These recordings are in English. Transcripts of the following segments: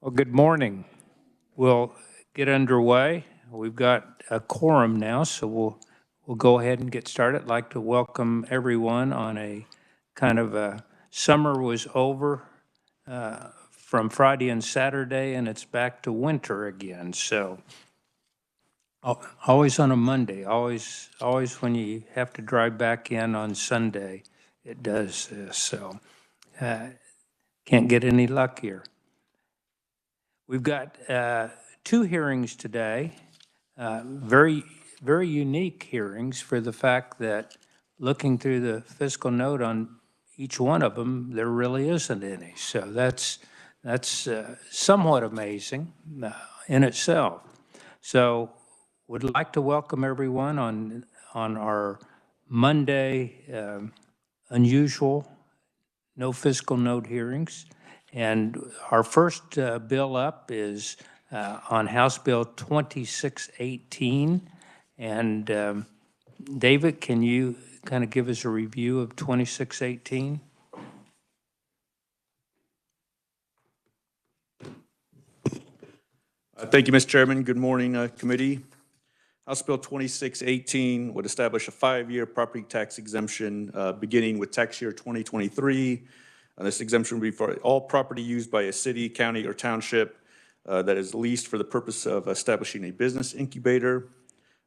Well, good morning. We'll get underway. We've got a quorum now, so we'll go ahead and get started. I'd like to welcome everyone on a kind of a summer was over from Friday and Saturday, and it's back to winter again. So always on a Monday, always when you have to drive back in on Sunday, it does this. So can't get any luckier. We've got two hearings today, very unique hearings for the fact that looking through the fiscal note on each one of them, there really isn't any. So that's somewhat amazing in itself. So would like to welcome everyone on our Monday unusual no fiscal note hearings. And our first bill up is on House Bill 2618. And David, can you kind of give us a review of 2618? Thank you, Mr. Chairman. Good morning, committee. House Bill 2618 would establish a 5-year property tax exemption beginning with tax year 2023. This exemption would be for all property used by a city, county, or township that is leased for the purpose of establishing a business incubator.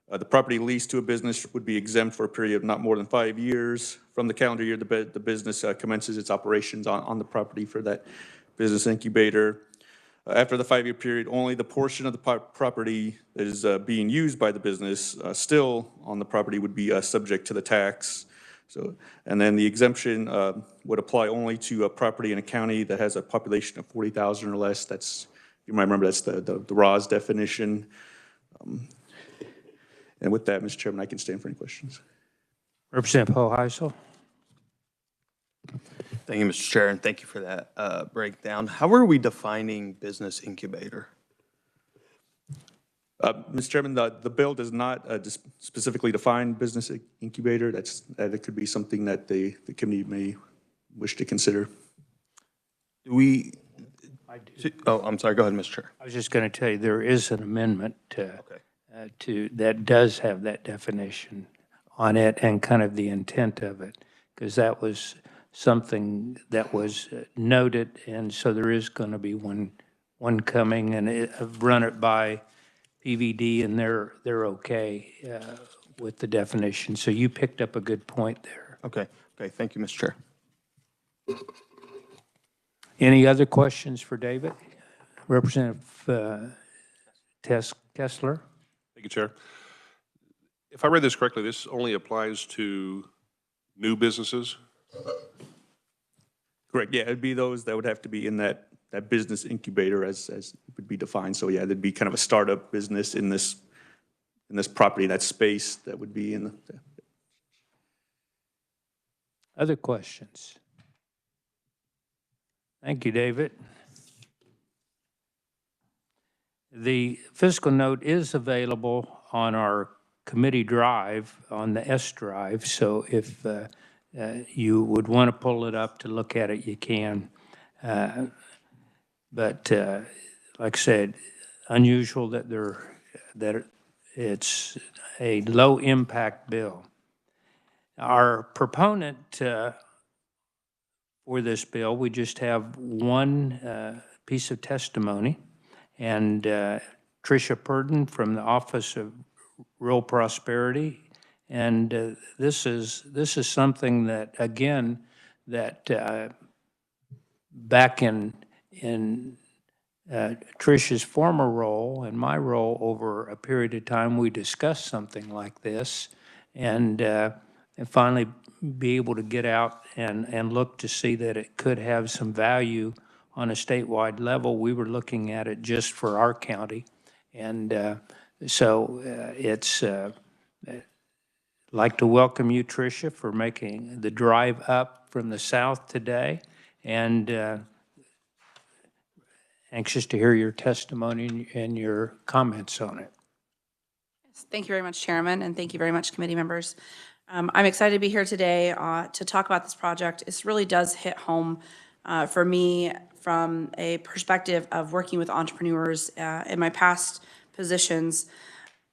The property leased to a business would be exempt for a period of not more than 5 years from the calendar year the business commences its operations on the property for that business incubator. After the 5-year period, only the portion of the property that is being used by the business still on the property would be subject to the tax. So, and then the exemption would apply only to a property in a county that has a population of 40,000 or less. That's, you might remember, that's the RAWS definition. And with that, Mr. Chairman, I can stand for any questions. Representative Hoheisel. Thank you, Mr. Chair, and thank you for that breakdown. How are we defining business incubator? Mr. Chairman, the bill does not specifically define business incubator. That could be something that the committee may wish to consider. Do we? I do. Oh, I'm sorry. Go ahead, Mr. Chair. I was just going to tell you, there is an amendment to that does have that definition on it and kind of the intent of it, because that was something that was noted, and so there is going to be one coming, and I've run it by PVD, and they're okay with the definition. So you picked up a good point there. Okay. Thank you, Mr. Chair. Any other questions for David? Representative Kessler? Thank you, Chair. If I read this correctly, this only applies to new businesses? Correct. Yeah, it'd be those that would have to be in that business incubator as it would be defined. So yeah, there'd be kind of a startup business in this property, that space that would be in the. Other questions? Thank you, David. The fiscal note is available on our committee drive, on the S drive, so if you would want to pull it up to look at it, you can. But like I said, unusual that it's a low impact bill. Our proponent for this bill, we just have one piece of testimony, and Tricia Purden from the Office of Rural Prosperity. And this is something that, again, that back in Tricia's former role and my role, over a period of time, we discussed something like this, and finally be able to get out and look to see that it could have some value on a statewide level. We were looking at it just for our county, and so it's like to welcome you, Tricia, for making the drive up from the south today, and anxious to hear your testimony and your comments on it. Thank you very much, Chairman, and thank you very much, committee members. I'm excited to be here today to talk about this project. It really does hit home for me from a perspective of working with entrepreneurs in my past positions.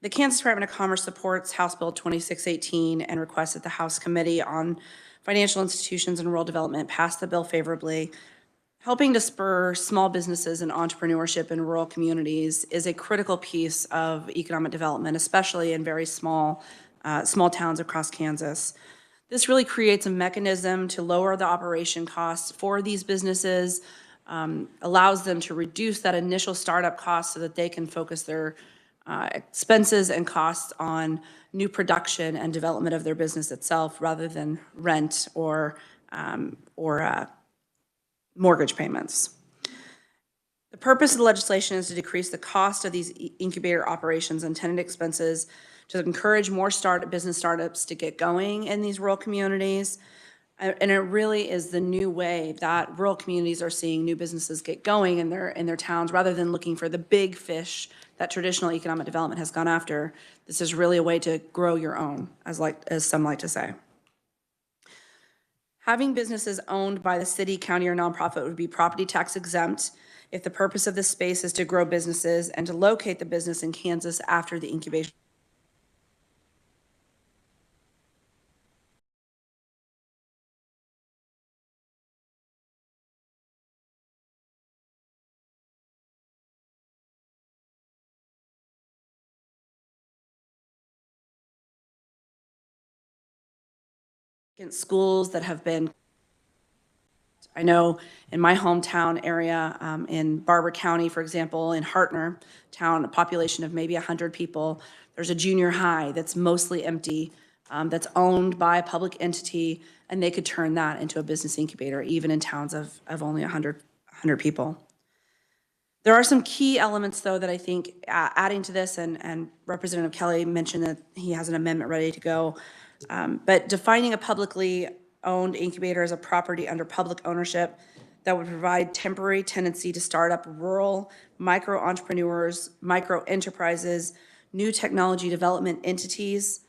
The Kansas Department of Commerce supports House Bill 2618 and requests that the House Committee on Financial Institutions and Rural Development pass the bill favorably. Helping to spur small businesses and entrepreneurship in rural communities is a critical piece of economic development, especially in very small towns across Kansas. This really creates a mechanism to lower the operation costs for these businesses, allows them to reduce that initial startup cost so that they can focus their expenses and costs on new production and development of their business itself rather than rent or mortgage payments. The purpose of the legislation is to decrease the cost of these incubator operations and tenant expenses to encourage more business startups to get going in these rural communities. And it really is the new way that rural communities are seeing new businesses get going in their towns rather than looking for the big fish that traditional economic development has gone after. This is really a way to grow your own, as some like to say. Having businesses owned by the city, county, or nonprofit would be property tax exempt if the purpose of this space is to grow businesses and to locate the business in Kansas after the incubation. Schools that have been, I know in my hometown area, in Barber County, for example, in Hartner town, a population of maybe 100 people, there's a junior high that's mostly empty, that's owned by a public entity, and they could turn that into a business incubator, even in towns of only 100 people. There are some key elements, though, that I think adding to this, and Representative Kelly mentioned that he has an amendment ready to go, but defining a publicly owned incubator as a property under public ownership that would provide temporary tenancy to start up rural micro entrepreneurs, micro enterprises, new technology development entities,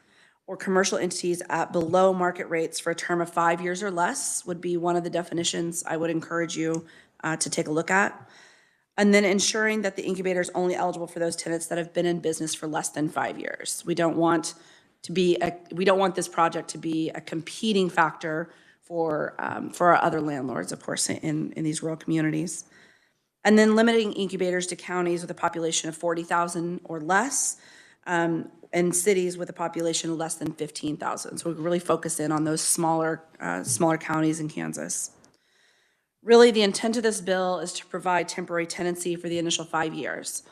or commercial entities at below market rates for a term of 5 years or less would be one of the definitions I would encourage you to take a look at. And then ensuring that the incubator is only eligible for those tenants that have been in business for less than 5 years. We don't want this project to be a competing factor for our other landlords, of course, in these rural communities. And then limiting incubators to counties with a population of 40,000 or less, and cities with a population less than 15,000. So we really focus in on those smaller counties in Kansas. Really, the intent of this bill is to provide temporary tenancy for the initial 5 years.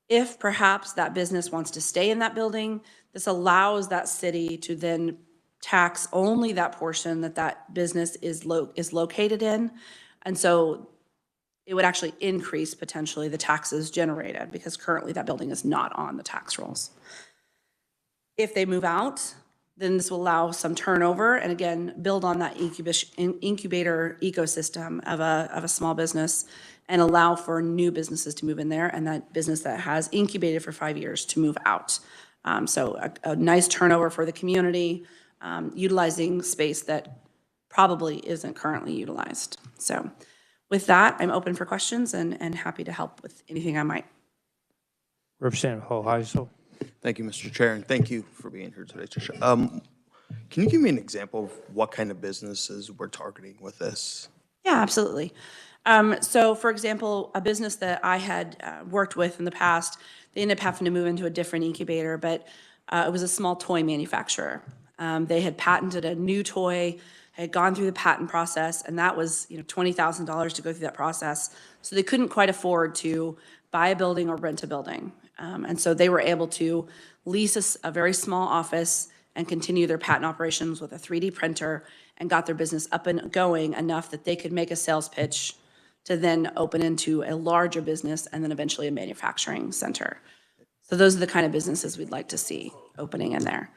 If perhaps that business wants to stay in that building, this allows that city to then tax only that portion that business is located in. And so it would actually increase potentially the taxes generated because currently that building is not on the tax rolls. If they move out, then this will allow some turnover and again, build on that incubator ecosystem of a small business and allow for new businesses to move in there and that business that has incubated for 5 years to move out. So a nice turnover for the community, utilizing space that probably isn't currently utilized. So with that, I'm open for questions and happy to help with anything I might. Representative Hoheisel. Thank you, Mr. Chair, and thank you for being here today, Tricia. Can you give me an example of what kind of businesses we're targeting with this? Yeah, absolutely. So for example, a business that I had worked with in the past, they ended up having to move into a different incubator, but it was a small toy manufacturer. They had patented a new toy, had gone through the patent process, and that was $20,000 to go through that process. So they couldn't quite afford to buy a building or rent a building. And so they were able to lease a very small office and continue their patent operations with a 3D printer and got their business up and going enough that they could make a sales pitch to then open into a larger business and then eventually a manufacturing center. So those are the kind of businesses we'd like to see opening in there.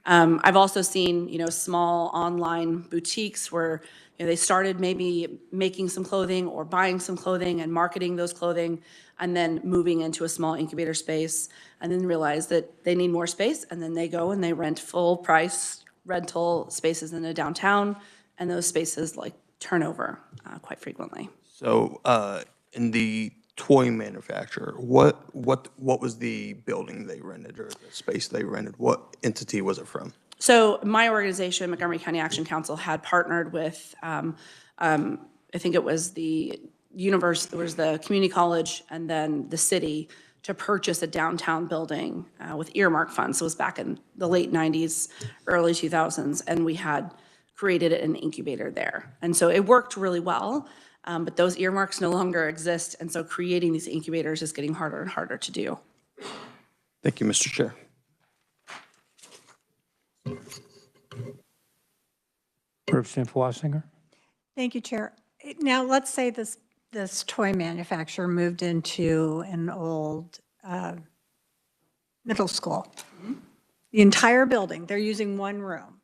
I've also seen, small online boutiques where they started maybe making some clothing or buying some clothing and marketing those clothing and then moving into a small incubator space and then realize that they need more space and then they go and they rent full price rental spaces in the downtown and those spaces turn over quite frequently. So, in the toy manufacturer, what was the building they rented or the space they rented? What entity was it from? So my organization, Montgomery County Action Council, had partnered with, I think it was the community college and then the city to purchase a downtown building with earmark funds. So it was back in the late 90s, early 2000s, and we had created an incubator there. And so it worked really well, but those earmarks no longer exist, and so creating these incubators is getting harder and harder to do. Thank you, Mr. Chair. Representative Wassinger? Thank you, Chair. Now, let's say this toy manufacturer moved into an old middle school. The entire building, they're using one room,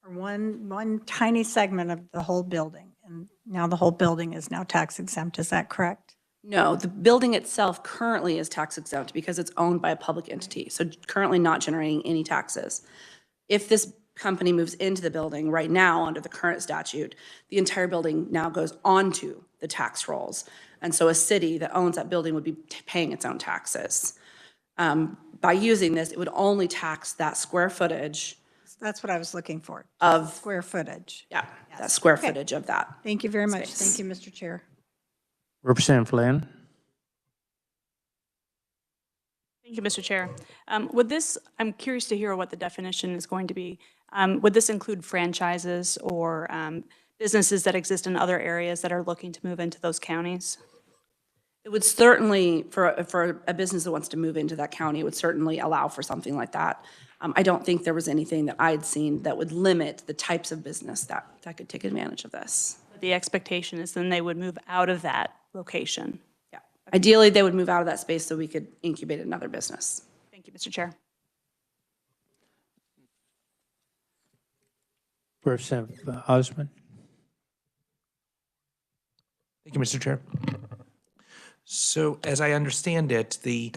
or one tiny segment of the whole building, and now the whole building is now tax exempt, is that correct? No, the building itself currently is tax exempt because it's owned by a public entity, so currently not generating any taxes. If this company moves into the building right now under the current statute, the entire building now goes onto the tax rolls. And so a city that owns that building would be paying its own taxes. By using this, it would only tax that square footage. That's what I was looking for. Of square footage. Yeah, that square Okay. footage of that. Thank you very much. Space. Thank you, Mr. Chair. Representative Flynn? Thank you, Mr. Chair. I'm curious to hear what the definition is going to be. Would this include franchises or businesses that exist in other areas that are looking to move into those counties? It would certainly, for a business that wants to move into that county, it would certainly allow for something like that. I don't think there was anything that I'd seen that would limit the types of business that could take advantage of this. The expectation is then they would move out of that location. Yeah. Ideally, they would move out of that space so we could incubate another business. Thank you, Mr. Chair. Representative Osmond? Thank you, Mr. Chair. So as I understand it, the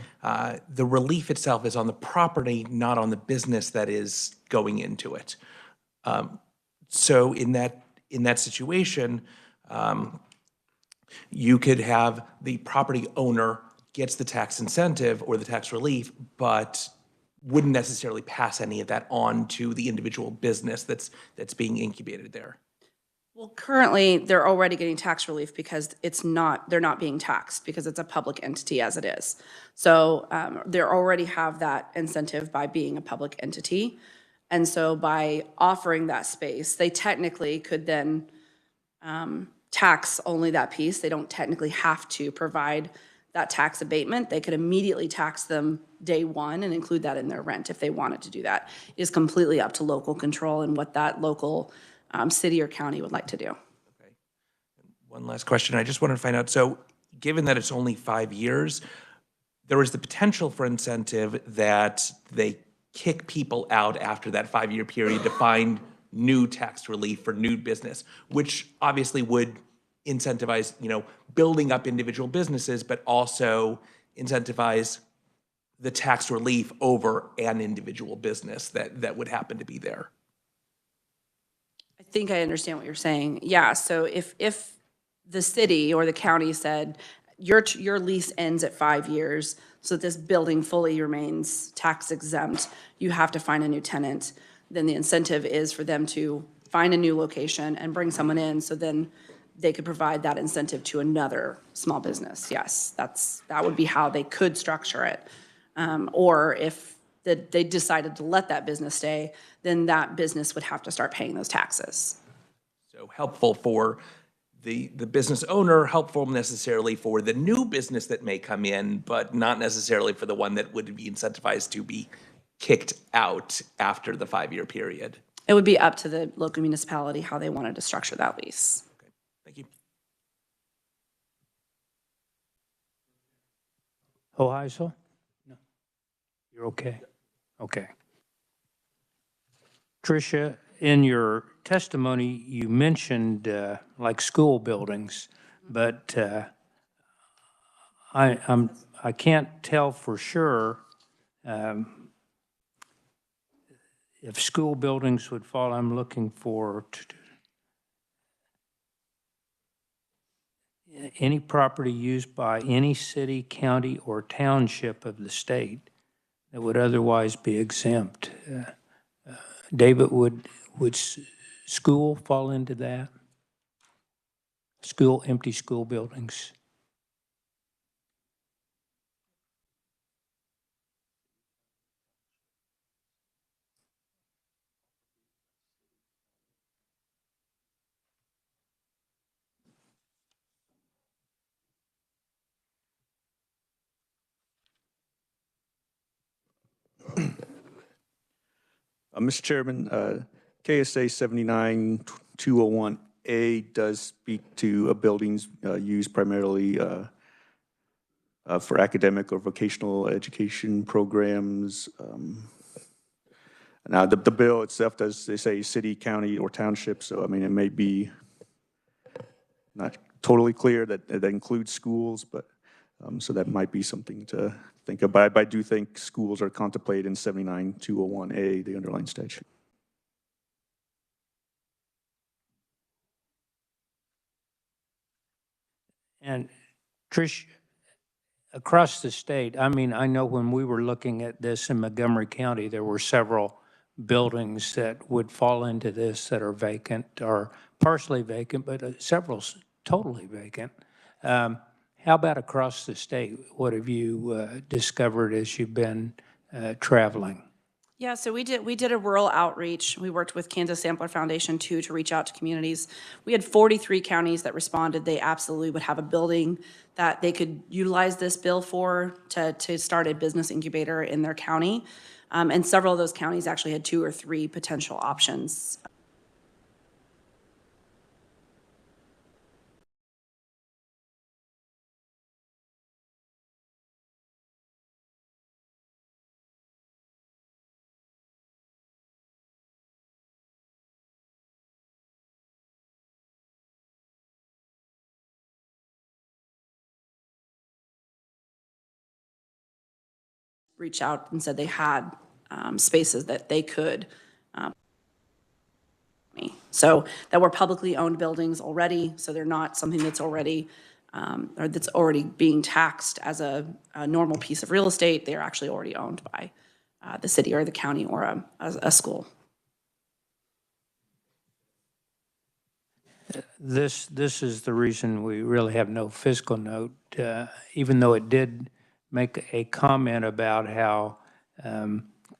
relief itself is on the property, not on the business that is going into it. So in that situation, you could have the property owner gets the tax incentive or the tax relief, but wouldn't necessarily pass any of that on to the individual business that's being incubated there. Well, currently, they're already getting tax relief because they're not being taxed because it's a public entity as it is. So they already have that incentive by being a public entity. And so by offering that space, they technically could then tax only that piece. They don't technically have to provide that tax abatement. They could immediately tax them day one and include that in their rent if they wanted to do that. It is completely up to local control and what that local city or county would like to do. Okay. One last question. I just wanted to find out, so given that it's only 5 years, there is the potential for incentive that they kick people out after that 5-year period to find new tax relief for new business, which obviously would incentivize, building up individual businesses, but also incentivize the tax relief over an individual business that would happen to be there. I think I understand what you're saying. Yeah, so if the city or the county said, your lease ends at 5 years, so this building fully remains tax exempt, you have to find a new tenant, then the incentive is for them to find a new location and bring someone in, so then they could provide that incentive to another small business. Yes, that would be how they could structure it. Or if they decided to let that business stay, then that business would have to start paying those taxes. So helpful for the business owner, helpful necessarily for the new business that may come in, but not necessarily for the one that would be incentivized to be kicked out after the 5-year period. It would be up to the local municipality how they wanted to structure that lease. Okay, thank you. Hoheisel? No. You're okay? Okay. Tricia, in your testimony, you mentioned like school buildings, but I can't tell for sure if school buildings would fall. I'm looking for any property used by any city, county, or township of the state that would otherwise be exempt. David, would school fall into that? School, empty school buildings? Mr. Chairman, KSA 79201A does speak to buildings used primarily for academic or vocational education programs. Now, the bill itself does, they say city, county, or township, so I mean, it may be not totally clear that that includes schools, but so that might be something to think about. But I do think schools are contemplated in 79201A, the underlying statute. And Trish, across the state, I mean, I know when we were looking at this in Montgomery County, there were several buildings that would fall into this that are vacant or partially vacant, but several totally vacant. How about across the state? What have you discovered as you've been traveling? Yeah, so we did a rural outreach. We worked with Kansas Sampler Foundation too to reach out to communities. We had 43 counties that responded. They absolutely would have a building that they could utilize this bill for to start a business incubator in their county. And several of those counties actually had 2 or 3 potential options. Reach out and said they had spaces that they could. So that were publicly owned buildings already, so they're not something that's already, or that's already being taxed as a normal piece of real estate. They're actually already owned by the city or the county or a school. This is the reason we really have no fiscal note, even though it did make a comment about how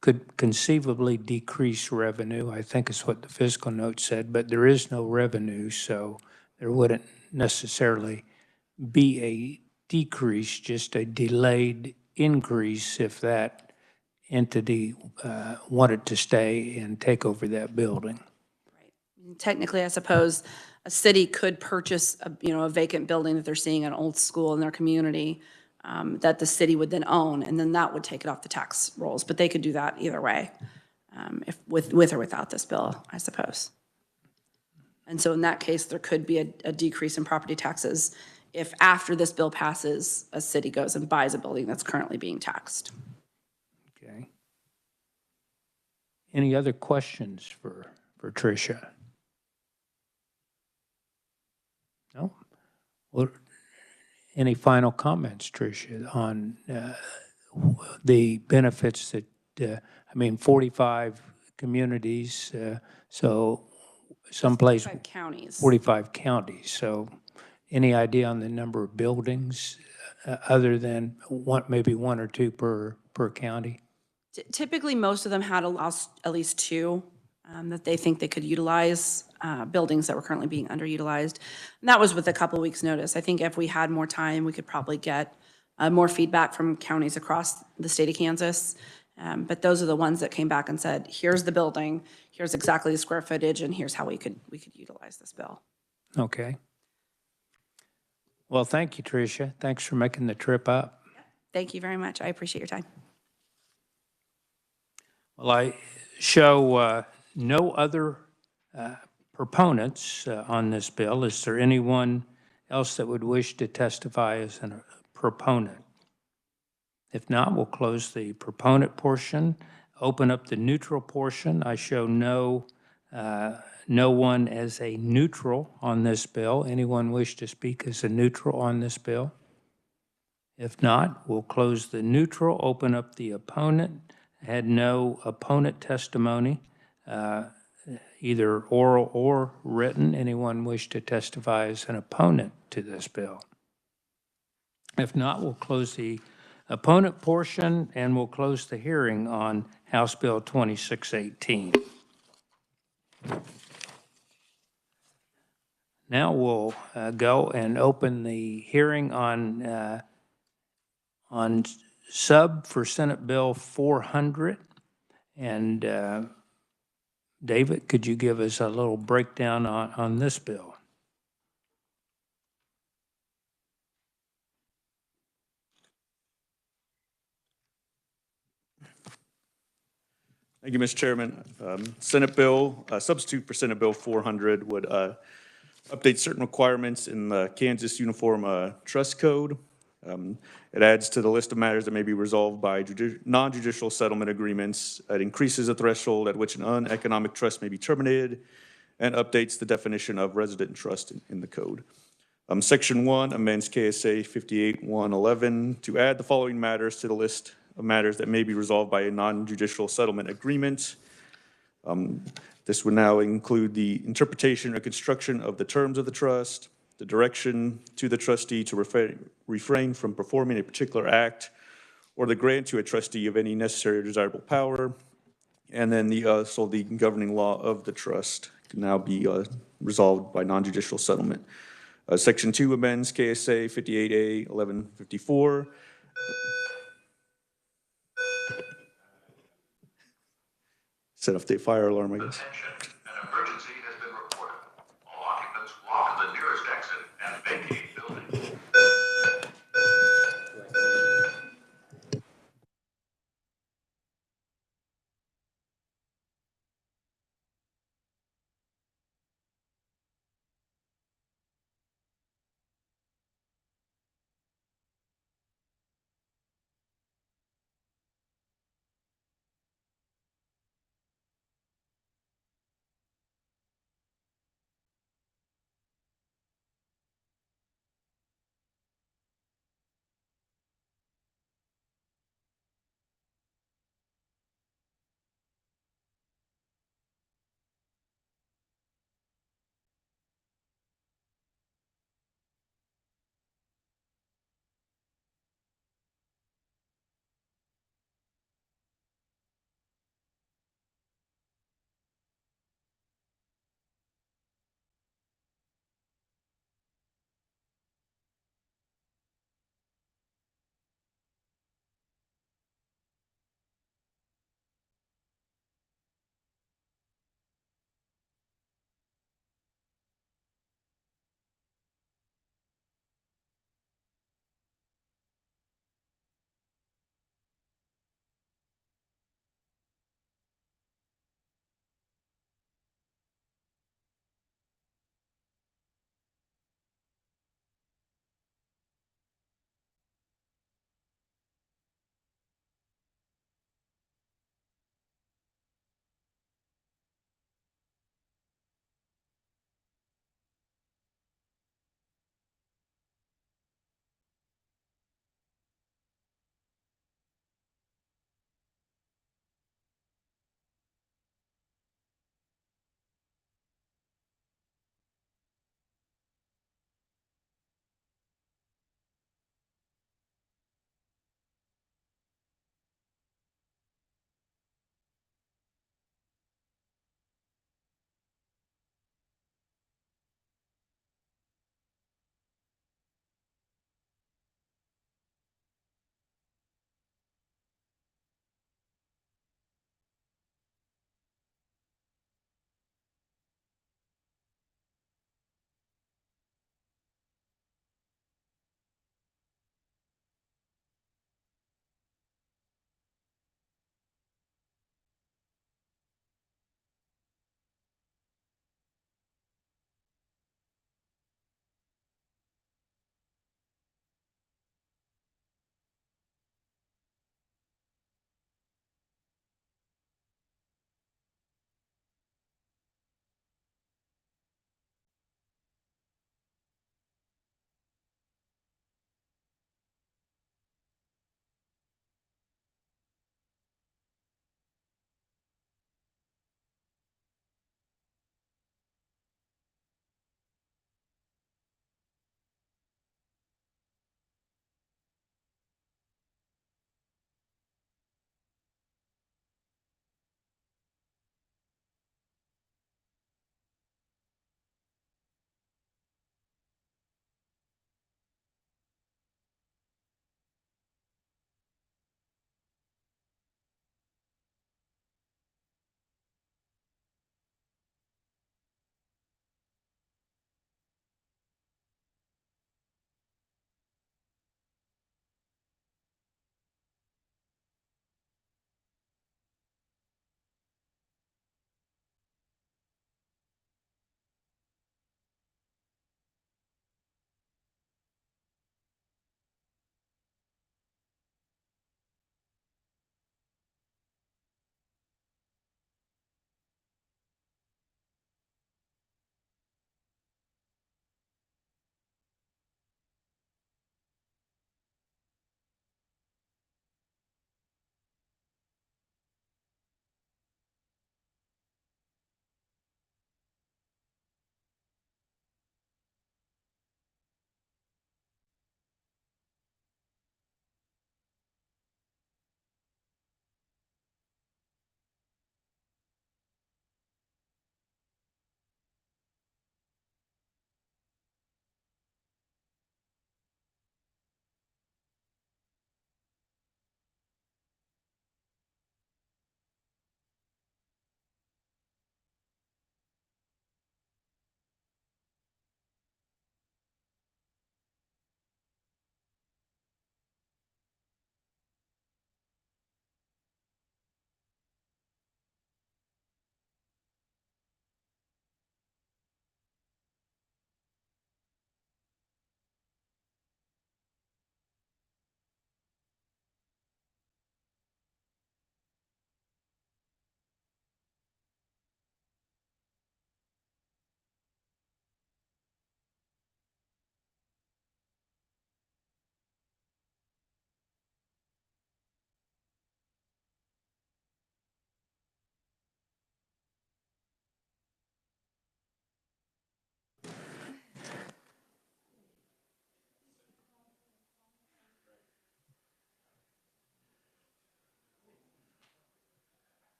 could conceivably decrease revenue. I think is what the fiscal note said, but there is no revenue, so there wouldn't necessarily be a decrease, just a delayed increase if that entity wanted to stay and take over that building. Technically, I suppose a city could purchase a vacant building that they're seeing an old school in their community that the city would then own, and then that would take it off the tax rolls. But they could do that either way, if with or without this bill, I suppose. And so in that case, there could be a decrease in property taxes if after this bill passes, a city goes and buys a building that's currently being taxed. Okay. Any other questions for Tricia? No? Well, any final comments, Tricia, on the benefits that, 45 communities, so someplace. 45 counties. 45 counties, so any idea on the number of buildings other than maybe 1 or 2 per county? Typically, most of them had at least 2 that they think they could utilize, buildings that were currently being underutilized. And that was with a couple weeks' notice. I think if we had more time, we could probably get more feedback from counties across the state of Kansas. But those are the ones that came back and said, here's the building, here's exactly the square footage, and here's how we could utilize this bill. Okay. Well, thank you, Tricia. Thanks for making the trip up. Thank you very much. I appreciate your time. Well, I show no other proponents on this bill. Is there anyone else that would wish to testify as a proponent? If not, we'll close the proponent portion, open up the neutral portion. I show no No one as a neutral on this bill. Anyone wish to speak as a neutral on this bill? If not, we'll close the neutral, open up the opponent. Had no opponent testimony, either oral or written. Anyone wish to testify as an opponent to this bill? If not, we'll close the opponent portion and we'll close the hearing on House Bill 2618. Now we'll go and open the hearing on sub for Senate Bill 400. And David, could you give us a little breakdown on this bill? Thank you, Mr. Chairman. Senate Bill, substitute for Senate Bill 400 would update certain requirements in the Kansas Uniform Trust Code. It adds to the list of matters that may be resolved by non-judicial settlement agreements. It increases the threshold at which an uneconomic trust may be terminated and updates the definition of resident trust in the code. Section 1 amends KSA 58-111 to add the following matters to the list of matters that may be resolved by a non-judicial settlement agreement. This would now include the interpretation or construction of the terms of the trust, the direction to the trustee to refrain from performing a particular act, or the grant to a trustee of any necessary or desirable power, and then the governing law of the trust can now be resolved by non-judicial settlement. Section 2 amends KSA 58A-1154. Set off the fire alarm, I guess. Attention, an emergency has been reported. All occupants walk to the nearest exit and vacate building.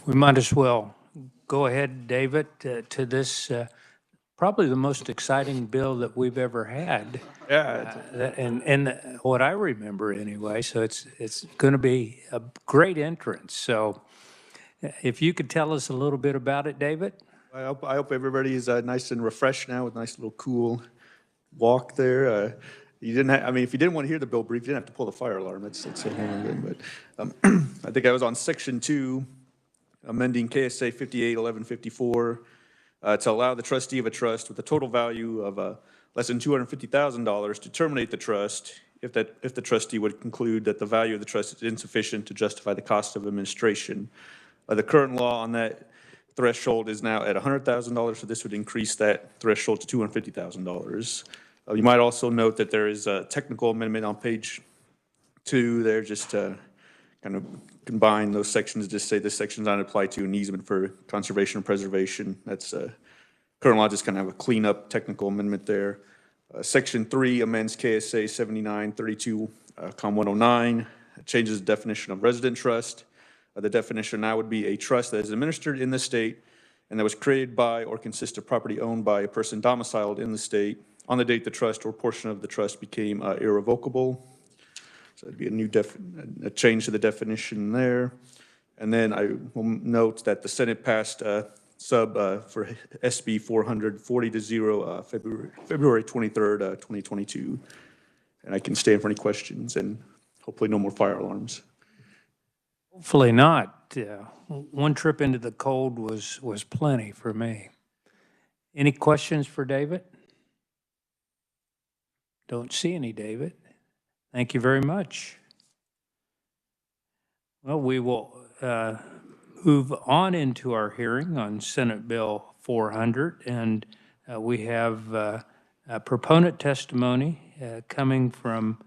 We might as well go ahead, David, to this, probably the most exciting bill that we've ever had. Yeah, And what I remember anyway, so it's going to be a great entrance. So if you could tell us a little bit about it, David? I hope everybody is nice and refreshed now with a nice little cool walk there. You didn't have, I mean, if you didn't want to hear the bill brief, you didn't have to pull the fire alarm. It's good. But I think I was on section 2, amending KSA 581154 to allow the trustee of a trust with a total value of less than $250,000 to terminate the trust if the trustee would conclude that the value of the trust is insufficient to justify the cost of administration. The current law on that threshold is now at $100,000, so this would increase that threshold to $250,000. You might also note that there is a technical amendment on page 2 there, just to kind of combine those sections, just say this section does not apply to an easement for conservation and preservation. That's current law, just kind of have a cleanup technical amendment there. Section 3 amends KSA 7932, 109, changes the definition of resident trust. The definition now would be a trust that is administered in the state and that was created by or consists of property owned by a person domiciled in the state on the date the trust or portion of the trust became irrevocable. So it'd be a change to the definition there. And then I will note that the Senate passed for SB 440 to 0 February 23rd, 2022. And I can stand for any questions and hopefully no more fire alarms. Hopefully not. One trip into the cold was plenty for me. Any questions for David? Don't see any, David. Thank you very much. Well, we will move on into our hearing on Senate Bill 400, and we have a proponent testimony coming from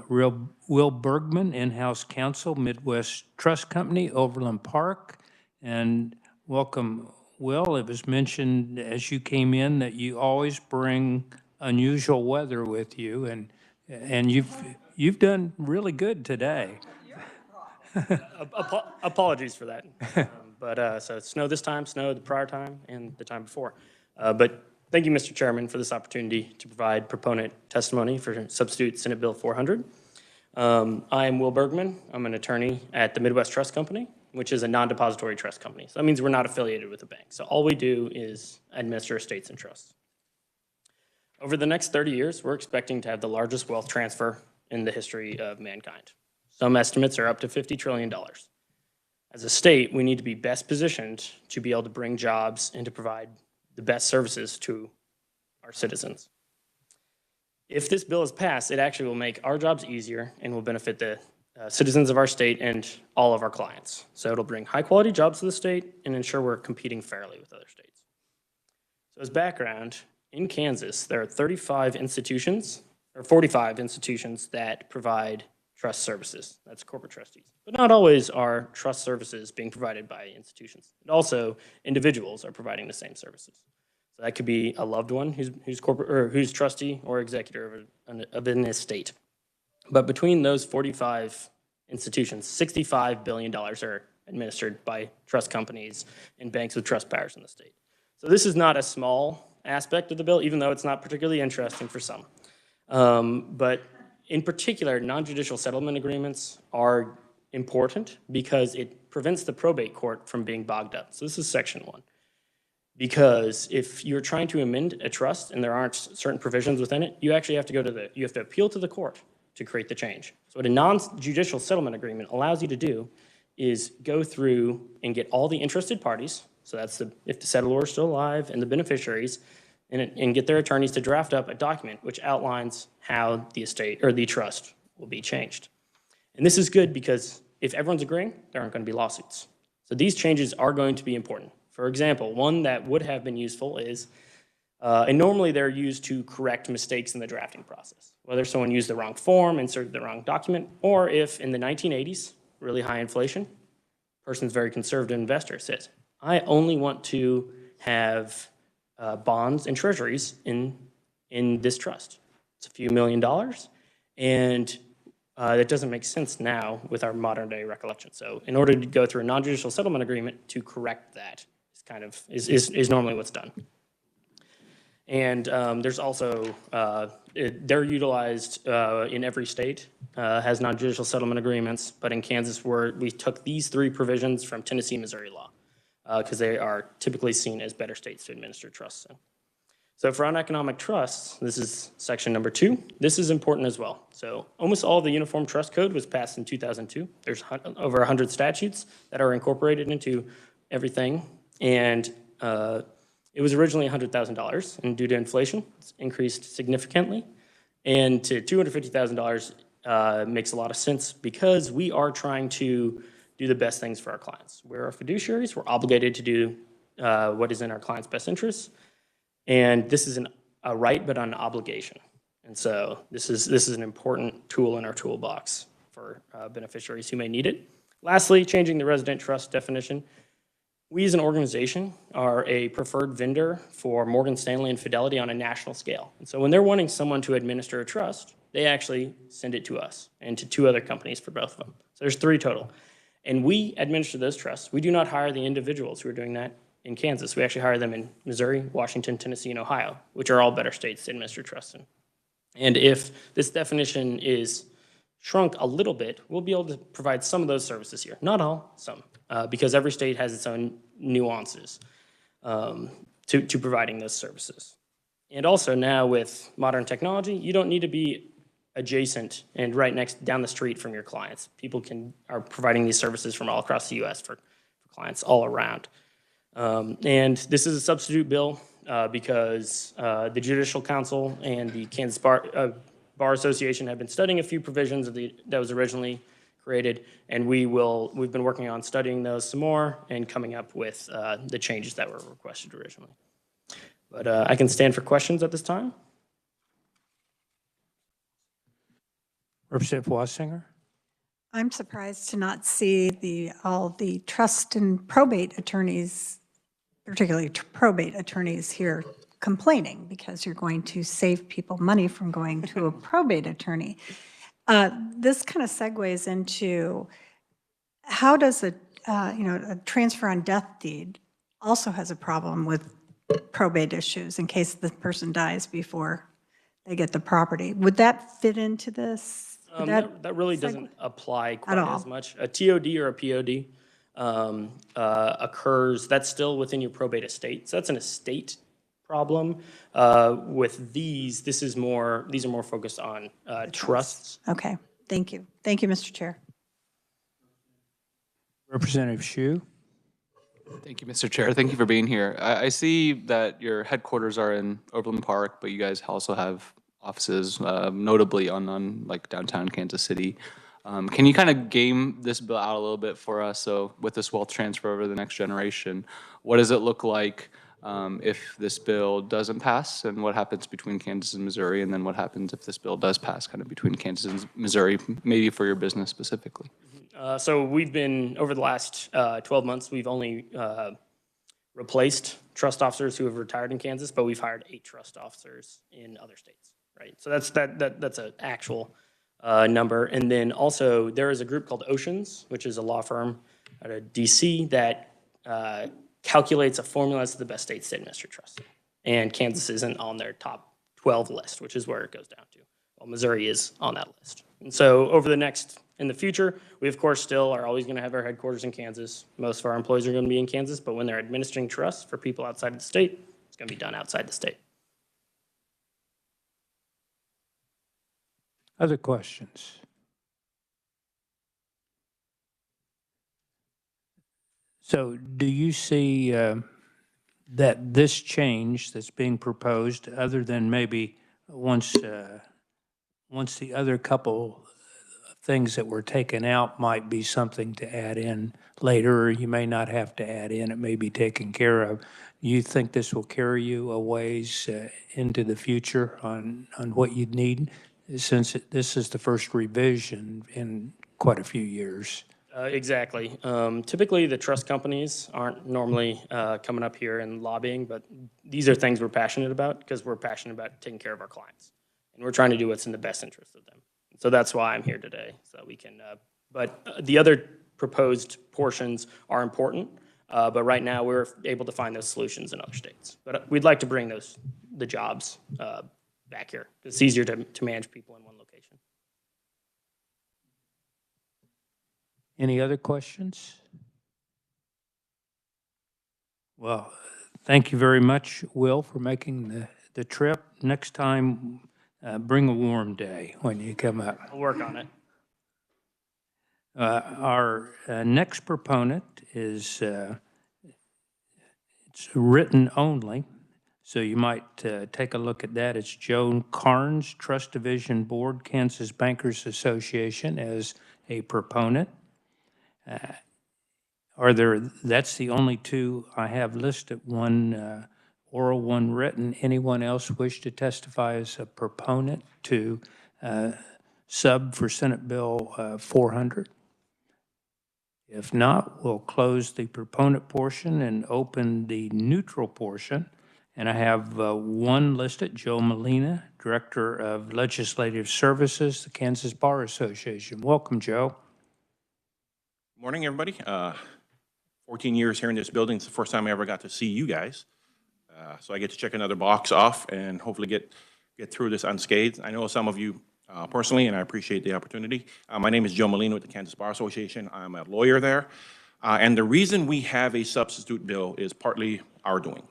Will Bergman, in-house counsel, Midwest Trust Company, Overland Park. And welcome, Will. It was mentioned as you came in that you always bring unusual weather with you, and you've done really good today. Apologies for that. So it snowed this time, snowed the prior time, and the time before. But thank you, Mr. Chairman, for this opportunity to provide proponent testimony for substitute Senate Bill 400. I am Will Bergman. I'm an attorney at the Midwest Trust Company, which is a non-depository trust company. So that means we're not affiliated with a bank. So all we do is administer estates and trusts. Over the next 30 years, we're expecting to have the largest wealth transfer in the history of mankind. Some estimates are up to $50 trillion. As a state, we need to be best positioned to be able to bring jobs and to provide the best services to our citizens. If this bill is passed, it actually will make our jobs easier and will benefit the citizens of our state and all of our clients. So it'll bring high-quality jobs to the state and ensure we're competing fairly with other states. So as background, in Kansas, there are 45 institutions that provide trust services. That's corporate trustees. But not always are trust services being provided by institutions. And also, individuals are providing the same services. So that could be a loved one who's corporate or who's trustee or executor of an estate. But between those 45 institutions, $65 billion are administered by trust companies and banks with trust powers in the state. So this is not a small aspect of the bill, even though it's not particularly interesting for some. But in particular, non-judicial settlement agreements are important because it prevents the probate court from being bogged up. So this is section 1. Because if you're trying to amend a trust and there aren't certain provisions within it, you actually have to you have to appeal to the court to create the change. So what a non-judicial settlement agreement allows you to do is go through and get all the interested parties, so that's if the settlor is still alive, and the beneficiaries, and get their attorneys to draft up a document which outlines how the estate or the trust will be changed. And this is good because if everyone's agreeing, there aren't going to be lawsuits. So these changes are going to be important. For example, one that would have been useful is, and normally they're used to correct mistakes in the drafting process, whether someone used the wrong form, inserted the wrong document, or if in the 1980s, really high inflation, person's very conservative investor says, I only want to have bonds and treasuries in this trust. It's a few $1 million, and that doesn't make sense now with our modern day recollection. So in order to go through a non-judicial settlement agreement to correct that is normally what's done. And there's also, they're utilized in every state, has non-judicial settlement agreements, but in Kansas, we took these three provisions from Tennessee, Missouri law, because they are typically seen as better states to administer trusts in. So for uneconomic trusts, this is section number 2. This is important as well. So almost all of the Uniform Trust Code was passed in 2002. There's over 100 statutes that are incorporated into everything. And it was originally $100,000, and due to inflation, it's increased significantly. And to $250,000 makes a lot of sense because we are trying to do the best things for our clients. We're our fiduciaries. We're obligated to do what is in our clients' best interests. And this is a right, but an obligation. And so this is an important tool in our toolbox for beneficiaries who may need it. Lastly, changing the resident trust definition. We as an organization are a preferred vendor for Morgan Stanley and Fidelity on a national scale. And so when they're wanting someone to administer a trust, they actually send it to us and to 2 other companies for both of them. So there's 3 total. And we administer those trusts. We do not hire the individuals who are doing that in Kansas. We actually hire them in Missouri, Washington, Tennessee, and Ohio, which are all better states to administer trusts in. And if this definition is shrunk a little bit, we'll be able to provide some of those services here. Not all, some, because every state has its own nuances to providing those services. And also now with modern technology, you don't need to be adjacent and right next down the street from your clients. People are providing these services from all across the U.S. for clients all around. And this is a substitute bill because the Judicial Council and the Kansas Bar Association have been studying a few provisions that was originally created, and we've been working on studying those some more and coming up with the changes that were requested originally. But I can stand for questions at this time. Representative Wassinger? I'm surprised to not see all the trust and probate attorneys, particularly probate attorneys here complaining because you're going to save people money from going to a probate attorney. This kind of segues into how does a transfer on death deed also has a problem with probate issues in case the person dies before they get the property. Would that fit into this? That really doesn't apply quite as much. A TOD or a POD occurs, that's still within your probate estate. So that's an estate problem. With these are more focused on trusts. Okay, thank you. Thank you, Mr. Chair. Representative Hsu? Thank you, Mr. Chair. Thank you for being here. I see that your headquarters are in Overland Park, but you guys also have offices, notably on like downtown Kansas City. Can you kind of game this bill out a little bit for us? So with this wealth transfer over the next generation, what does it look like if this bill doesn't pass, and what happens between Kansas and Missouri, and then what happens if this bill does pass kind of between Kansas and Missouri, maybe for your business specifically? So we've been, over the last 12 months, we've only replaced trust officers who have retired in Kansas, but we've hired 8 trust officers in other states, right? So that's an actual number. And then also there is a group called Oceans, which is a law firm out of DC that calculates a formula as to the best states to administer trust. And Kansas isn't on their top 12 list, which is where it goes down to. Well, Missouri is on that list. And so in the future, we of course still are always going to have our headquarters in Kansas. Most of our employees are going to be in Kansas, but when they're administering trusts for people outside of the state, it's going to be done outside the state. Other questions? So do you see that this change that's being proposed, other than maybe once the other couple things that were taken out might be something to add in later, or you may not have to add in, it may be taken care of. You think this will carry you a ways into the future on what you'd need, since this is the first revision in quite a few years? Exactly. Typically, the trust companies aren't normally coming up here and lobbying, but these are things we're passionate about because we're passionate about taking care of our clients. And we're trying to do what's in the best interest of them. So that's why I'm here today, so we can, but the other proposed portions are important, but right now we're able to find those solutions in other states. But we'd like to bring the jobs back here. It's easier to manage people in one location. Any other questions? Well, thank you very much, Will, for making the trip. Next time, bring a warm day when you come up. We'll work on it. Our next proponent is it's written only, so you might take a look at that. It's Joan Carnes, Trust Division Board, Kansas Bankers Association, as a proponent. That's the only two I have listed, one oral, one written. Anyone else wish to testify as a proponent to sub for Senate Bill 400? If not, we'll close the proponent portion and open the neutral portion. And I have one listed, Joe Molina, Director of Legislative Services, the Kansas Bar Association. Welcome, Joe. Morning, everybody. 14 years here in this building. It's the first time I ever got to see you guys. So I get to check another box off and hopefully get through this unscathed. I know some of you personally, and I appreciate the opportunity. My name is Joe Molina with the Kansas Bar Association. I'm a lawyer there. And the reason we have a substitute bill is partly our doing.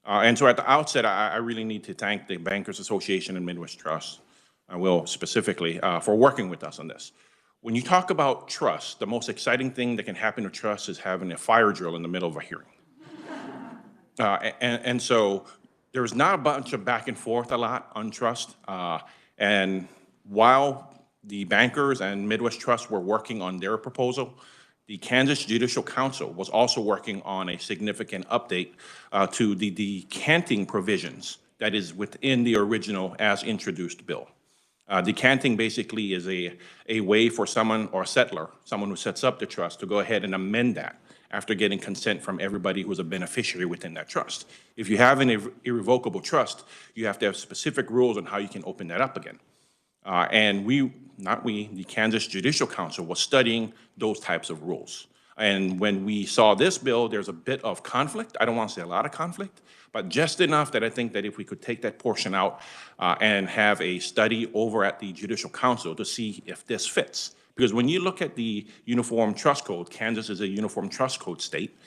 And so at the outset, I really need to thank the Bankers Association and Midwest Trust, I will specifically, for working with us on this. When you talk about trust, the most exciting thing that can happen to trust is having a fire drill in the middle of a hearing. And so there's not a bunch of back and forth a lot on trust. And while the bankers and Midwest Trust were working on their proposal, the Kansas Judicial Council was also working on a significant update to the decanting provisions that is within the original as introduced bill. Decanting basically is a way for someone or a settler, someone who sets up the trust, to go ahead and amend that after getting consent from everybody who's a beneficiary within that trust. If you have an irrevocable trust, you have to have specific rules on how you can open that up again. And the Kansas Judicial Council was studying those types of rules. And when we saw this bill, there's a bit of conflict. I don't want to say a lot of conflict, but just enough that I think that if we could take that portion out and have a study over at the Judicial Council to see if this fits. Because when you look at the Uniform Trust Code, Kansas is a Uniform Trust Code state,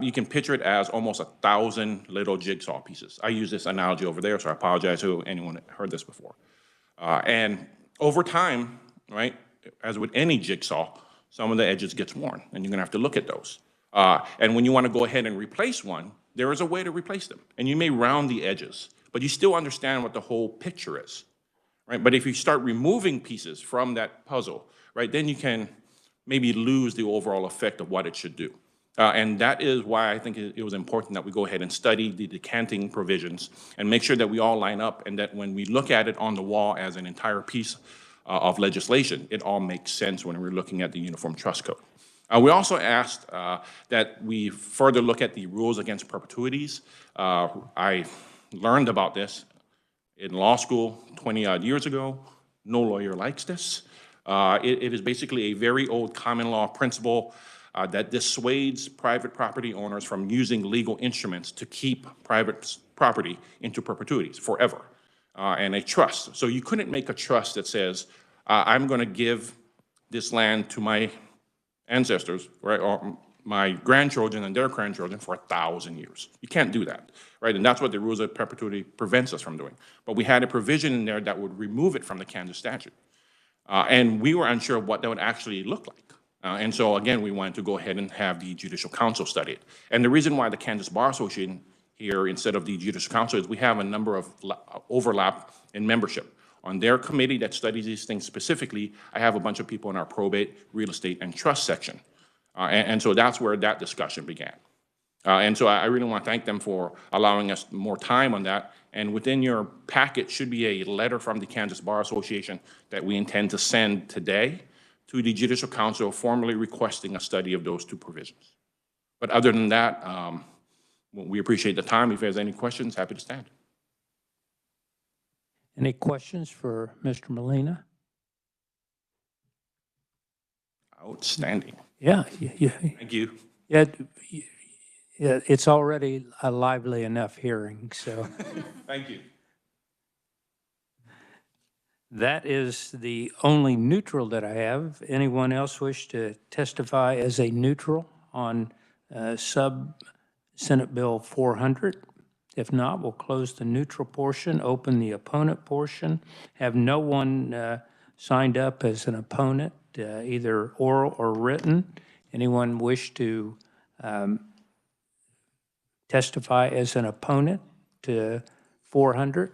you can picture it as almost 1,000 little jigsaw pieces. I use this analogy over there, so I apologize to anyone that heard this before. And over time, right, as with any jigsaw, some of the edges gets worn, and you're gonna have to look at those. And when you wanna go ahead and replace one, there is a way to replace them. And you may round the edges, but you still understand what the whole picture is, right? But if you start removing pieces from that puzzle, right, then you can maybe lose the overall effect of what it should do. And that is why I think it was important that we go ahead and study the decanting provisions and make sure that we all line up, and that when we look at it on the wall as an entire piece of legislation, it all makes sense when we're looking at the Uniform Trust Code. We also asked that we further look at the rules against perpetuities. I learned about this in law school 20-odd years ago. No lawyer likes this. It is basically a very old common law principle that dissuades private property owners from using legal instruments to keep private property into perpetuities forever, and a trust. So you couldn't make a trust that says, I'm going to give this land to my ancestors, right, or my grandchildren and their grandchildren for 1,000 years. You can't do that, right? And that's what the rules of perpetuity prevents us from doing. But we had a provision in there that would remove it from the Kansas statute. And we were unsure of what that would actually look like. And so, again, we wanted to go ahead and have the Judicial Council study it. And the reason why the Kansas Bar Association here instead of the Judicial Council is we have a number of overlap in membership. On their committee that studies these things specifically, I have a bunch of people in our probate, real estate, and trust section. And so that's where that discussion began. And so I really want to thank them for allowing us more time on that. And within your packet should be a letter from the Kansas Bar Association that we intend to send today to the Judicial Council, formally requesting a study of those two provisions. But other than that, we appreciate the time. If there's any questions, happy to stand. Any questions for Mr. Molina? Outstanding. Yeah, Thank you. yeah, yeah, it's already a lively enough hearing, so. Thank you. That is the only neutral that I have. Anyone else wish to testify as a neutral on Senate Bill 400? If not, we'll close the neutral portion, open the opponent portion. Have no one signed up as an opponent, either oral or written. Anyone wish to testify as an opponent to 400?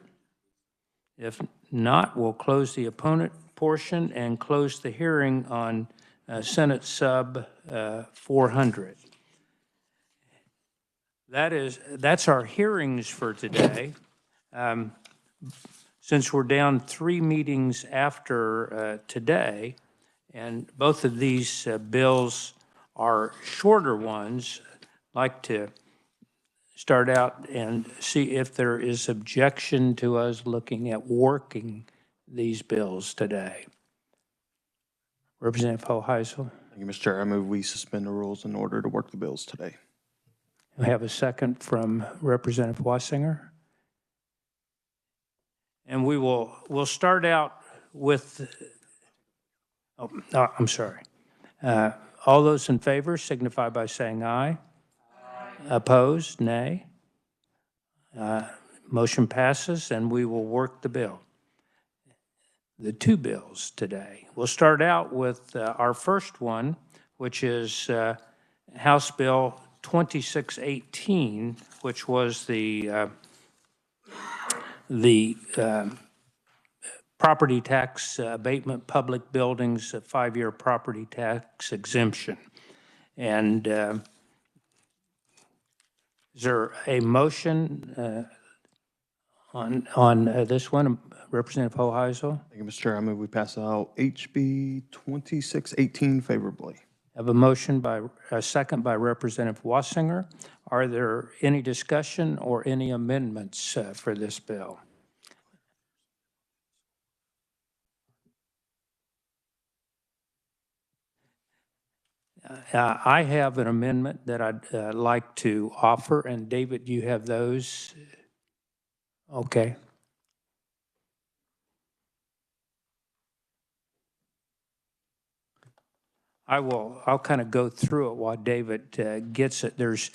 If not, we'll close the opponent portion and close the hearing on Senate Sub 400. That's our hearings for today. Since we're down 3 meetings after today, and both of these bills are shorter ones, I'd like to start out and see if there is objection to us looking at working these bills today. Representative Hoheisel. Thank you, Mr. Chair. I move we suspend the rules in order to work the bills today. We have a second from Representative Wassinger. And we'll start out with, I'm sorry. All those in favor signify by saying aye. Opposed, nay. Motion passes, and we will work the bill. The 2 bills today. We'll start out with our first one, which is House Bill 2618, which was the property tax abatement, public buildings, 5-year property tax exemption. And is there a motion on this one? Representative Hoheisel? Thank you, Mr. Chair. I move we pass out HB 2618 favorably. Have a motion by, a second by Representative Wassinger. Are there any discussion or any amendments for this bill? I have an amendment that I'd like to offer, and David, you have those? Okay. I'll kind of go through it while David gets it. There's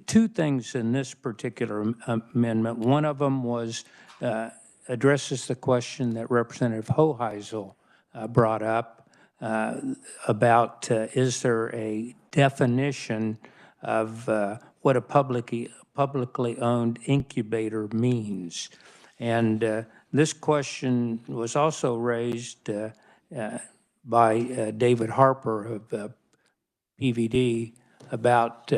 2 things in this particular amendment. One of them was addresses the question that Representative Hoheisel brought up about is there a definition of what a publicly owned incubator means? And this question was also raised by David Harper of PVD about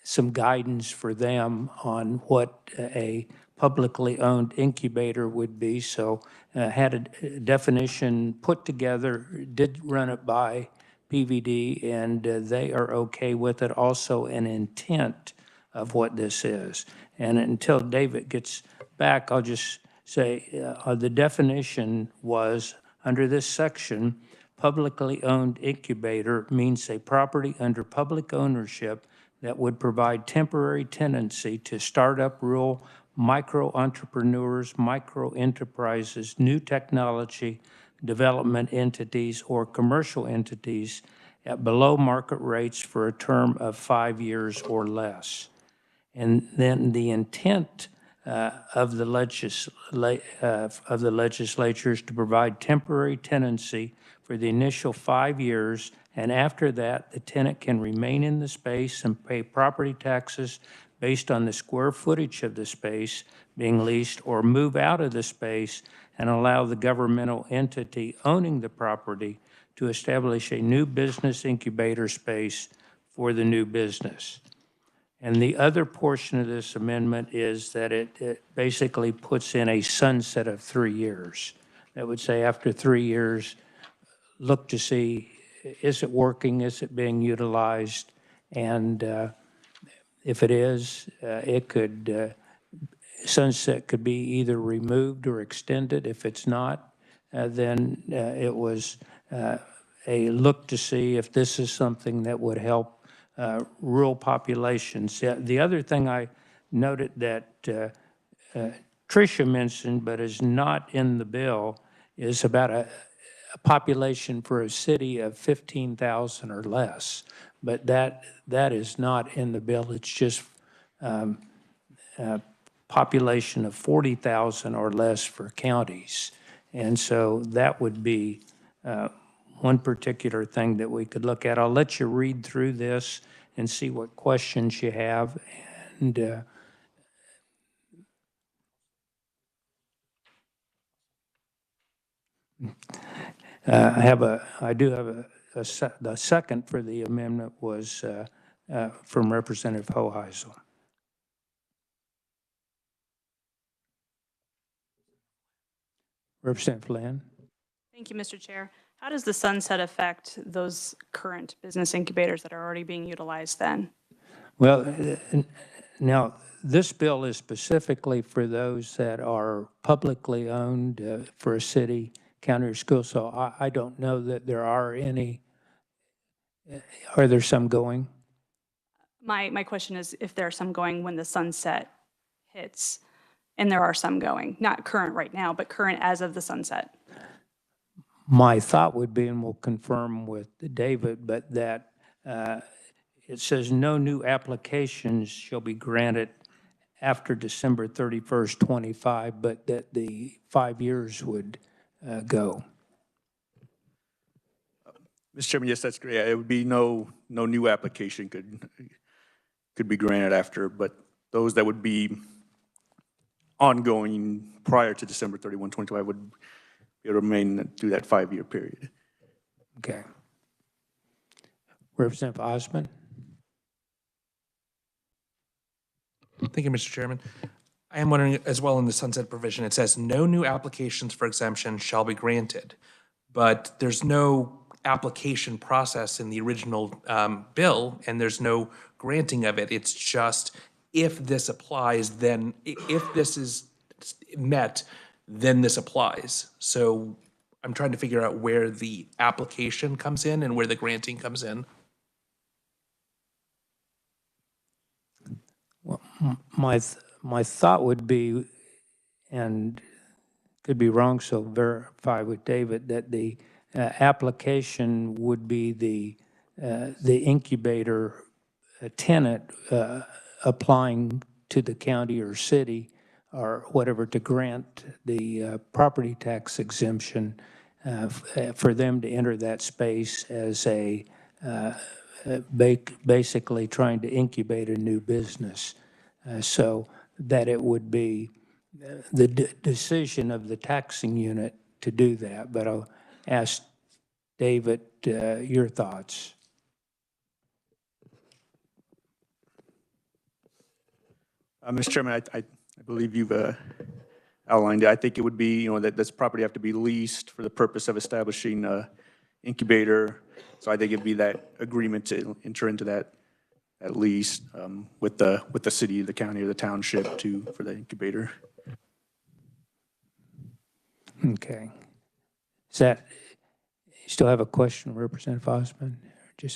some guidance for them on what a publicly owned incubator would be. So had a definition put together, did run it by PVD, and they are okay with it. Also an intent of what this is. And until David gets back, I'll just say the definition was, under this section, publicly owned incubator means a property under public ownership that would provide temporary tenancy to startup rural micro-entrepreneurs, micro-enterprises, new technology development entities, or commercial entities at below market rates for a term of 5 years or less. And then the intent of the legislature is to provide temporary tenancy for the initial 5 years, and after that, the tenant can remain in the space and pay property taxes based on the square footage of the space being leased, or move out of the space and allow the governmental entity owning the property to establish a new business incubator space for the new business. And the other portion of this amendment is that it basically puts in a sunset of 3 years. That would say after 3 years, look to see, is it working, is it being utilized? And if it is, it could, sunset could be either removed or extended. If it's not, then it was a look to see if this is something that would help rural populations. The other thing I noted that Tricia mentioned, but is not in the bill, is about a population for a city of 15,000 or less. But that is not in the bill. It's just population of 40,000 or less for counties. And so that would be one particular thing that we could look at. I'll let you read through this and see what questions you have. And I do have the second for the amendment was from Representative Hoheisel. Representative Flynn? Thank you, Mr. Chair. How does the sunset affect those current business incubators that are already being utilized then? Well, now, this bill is specifically for those that are publicly owned for a city, county, or school, so I don't know that there are any. Are there some going? My question is if there are some going when the sunset hits, and there are some going, not current right now, but current as of the sunset. My thought would be, and we'll confirm with David, but that it says no new applications shall be granted after December 31st, 25, but that the 5 years would go. Mr. Chairman, yes, that's great. It would be no new application could be granted after, but those that would be ongoing prior to December 31, 2025 would remain through that 5-year period. Okay. Representative Osmond? Thank you, Mr. Chairman. I am wondering as well in the sunset provision, it says no new applications for exemption shall be granted, but there's no application process in the original bill, and there's no granting of it. It's just if this applies, then if this is met, then this applies. So I'm trying to figure out where the application comes in and where the granting comes in. Well, my thought would be, and could be wrong, so verify with David, that the application would be the incubator tenant applying to the county or city or whatever to grant the property tax exemption for them to enter that space as a basically trying to incubate a new business. So that it would be the decision of the taxing unit to do that. But I'll ask David your thoughts. Mr. Chairman, I believe you've outlined it. I think it would be, that this property have to be leased for the purpose of establishing an incubator. So I think it'd be that agreement to enter into that lease with the city, the county, or the township for the incubator. Okay. Is that, you still have a question, Representative Osmond? I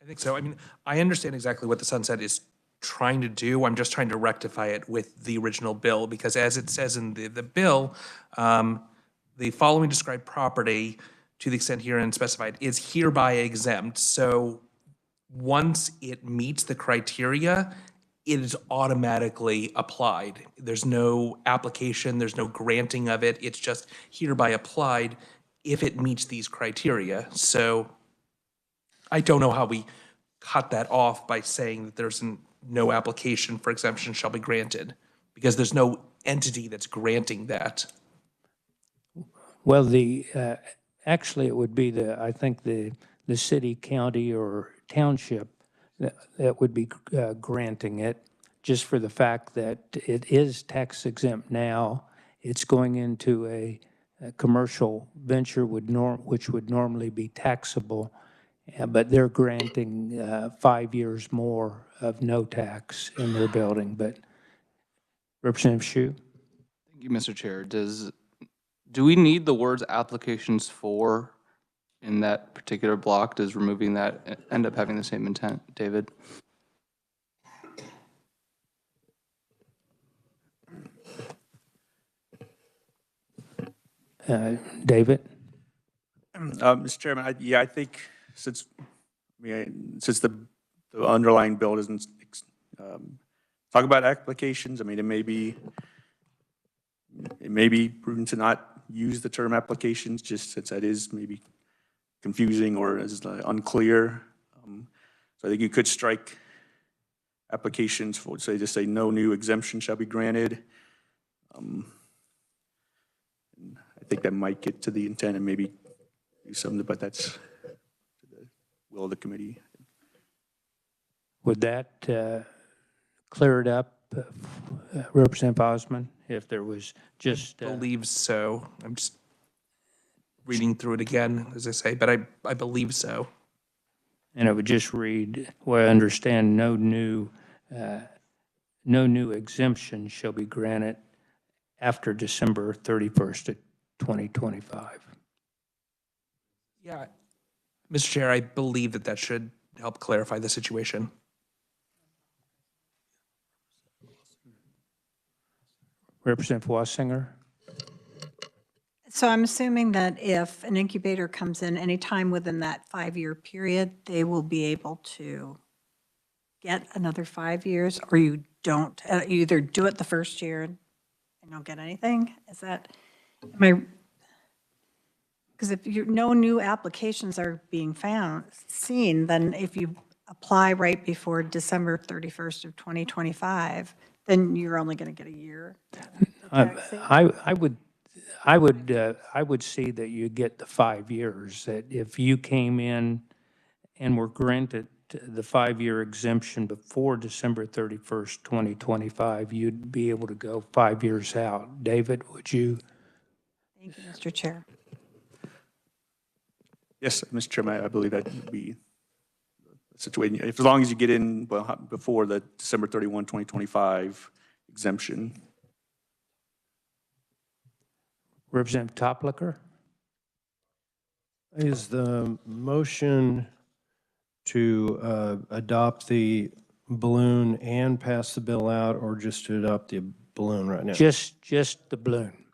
think so. I mean, I understand exactly what the sunset is trying to do. I'm just trying to rectify it with the original bill, because as it says in the bill, the following described property, to the extent herein specified, is hereby exempt. So once it meets the criteria, it is automatically applied. There's no application, there's no granting of it. It's just hereby applied if it meets these criteria. So I don't know how we cut that off by saying that there's no application for exemption shall be granted, because there's no entity that's granting that. Well, actually it would be I think the city, county, or township that would be granting it, just for the fact that it is tax exempt now. It's going into a commercial venture which would normally be taxable, but they're granting 5 years more of no tax in their building. But Representative Hsu? Thank you, Mr. Chair. Do we need the words applications for in that particular block? Does removing that end up having the same intent, David? David? Mr. Chairman, I think since, since the underlying bill doesn't talk about applications, it may be prudent to not use the term applications, just since that is maybe confusing or is unclear. So I think you could strike applications for, just say no new exemption shall be granted. I think that might get to the intent and maybe do something, but that's to the will of the committee. Would that clear it up, Representative Osmond, if there was just... Believe so. I'm just reading through it again, as I say, but I believe so. And it would just read, well, I understand no new exemption shall be granted after December 31st of 2025. Yeah. Mr. Chair, I believe that should help clarify the situation. Representative Wassinger? So I'm assuming that if an incubator comes in anytime within that 5-year period, they will be able to get another 5 years, or you don't, you either do it the first year and don't get anything? Is that, because if no new applications are being seen, then if you apply right before December 31st of 2025, then you're only going to get a year. I would see that you get the 5 years, that if you came in and were granted the 5-year exemption before December 31st, 2025, you'd be able to go 5 years out. David, would you? Thank you, Mr. Chair. Yes, Mr. Chairman, I believe that would be the situation. If, as long as you get in before the December 31, 2025 exemption. Representative Toplicker? Is the motion to adopt the balloon and pass the bill out, or just to adopt the balloon right now? Just the balloon.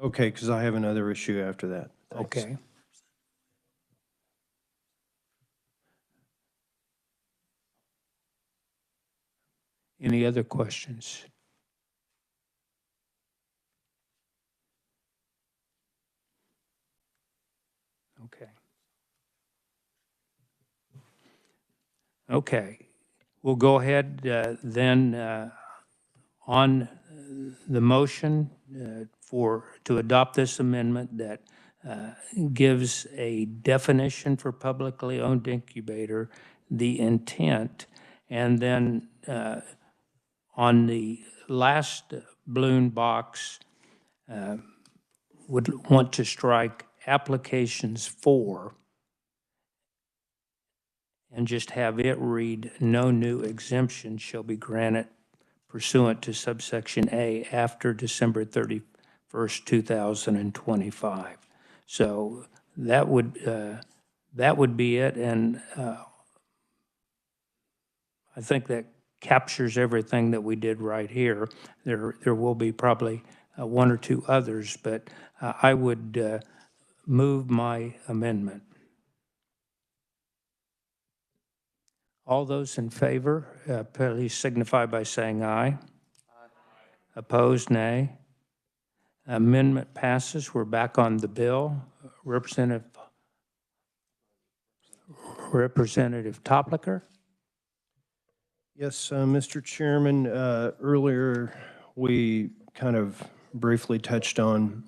Okay, because I have another issue after that. Thanks. Okay. Any other questions? Okay. Okay. We'll go ahead then on the motion to adopt this amendment that gives a definition for publicly owned incubator, the intent, and then on the last balloon box, would want to strike applications for and just have it read, no new exemption shall be granted pursuant to subsection A after December 31st, 2025. So that would be it, and I think that captures everything that we did right here. There will be probably one or two others, but I would move my amendment. All those in favor, please signify by saying aye. Aye. Opposed, nay. Amendment passes. We're back on the bill. Representative Toplicker? Yes, Mr. Chairman, earlier we kind of briefly touched on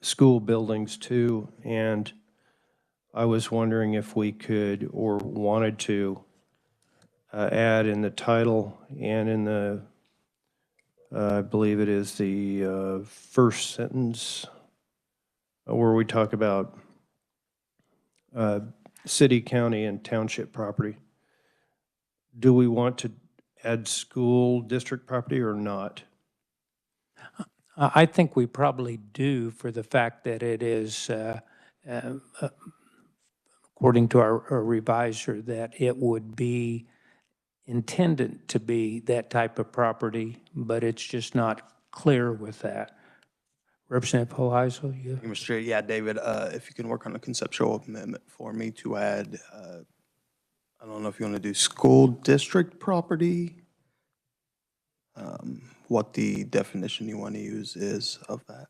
school buildings too, and I was wondering if we could or wanted to add in the title and in the, I believe it is the first sentence, where we talk about city, county, and township property. Do we want to add school district property or not? I think we probably do, for the fact that it is according to our revisor, that it would be intended to be that type of property, but it's just not clear with that. Representative Hoheisel, you? Thank you, Mr. Chair. Yeah, David, if you can work on a conceptual amendment for me to add, I don't know if you want to do school district property, what the definition you want to use is of that.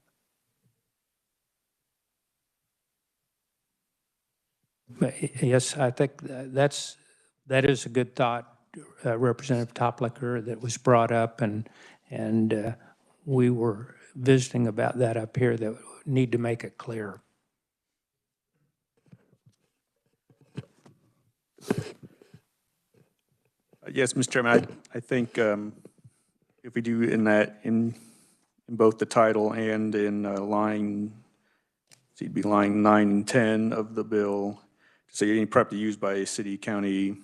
Yes, I think that is a good thought, Representative Toplicker, that was brought up, and we were visiting about that up here, that we need to make it clear. Yes, Mr. Chairman, I think if we do in both the title and in line, so it'd be line 9 and 10 of the bill, say any property used by a city, county,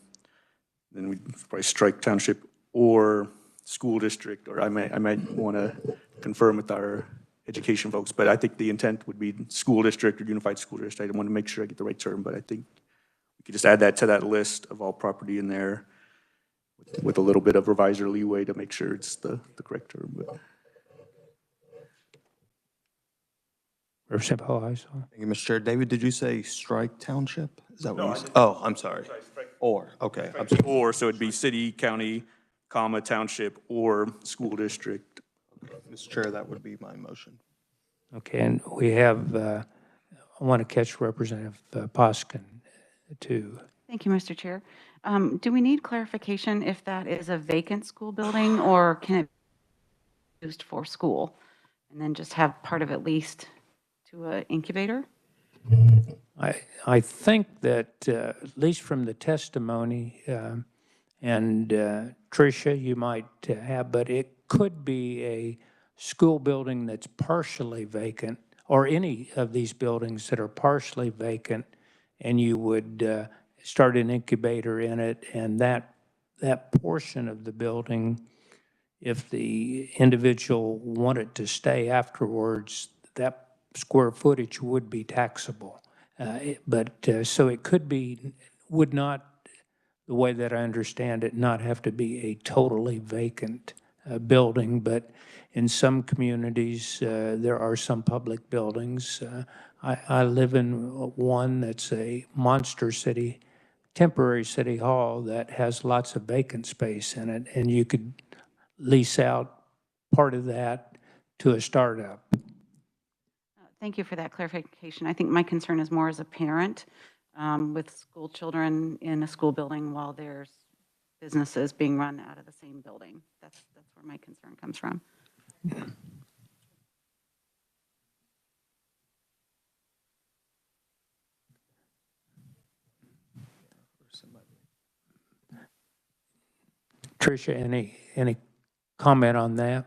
then we'd probably strike township or school district, or I might want to confirm with our education folks, but I think the intent would be school district or unified school district. I want to make sure I get the right term, but I think we could just add that to that list of all property in there with a little bit of revisor leeway to make sure it's the correct term. But. Representative Hoheisel. Thank you, Mr. Chair. David, did you say strike township? Is that what you said? Oh, I'm sorry. Or, okay. I'm sorry. Or, so it'd be city, county, comma, township, or school district. Okay. Mr. Chair, that would be my motion. Okay, and we have, I want to catch Representative Poskin too. Thank you, Mr. Chair. Do we need clarification if that is a vacant school building, or can it be used for school? And then just have part of it leased to an incubator? I think that, at least from the testimony, and Tricia, you might have, but it could be a school building that's partially vacant, or any of these buildings that are partially vacant, and you would start an incubator in it, and that portion of the building, if the individual wanted to stay afterwards, that square footage would be taxable. So it could be, would not, the way that I understand it, not have to be a totally vacant building, but in some communities, there are some public buildings. I live in one that's a monster city, temporary city hall that has lots of vacant space in it, and you could lease out part of that to a startup. Thank you for that clarification. I think my concern is more as a parent with school children in a school building while there's businesses being run out of the same building. That's where my concern comes from. Tricia, any comment on that?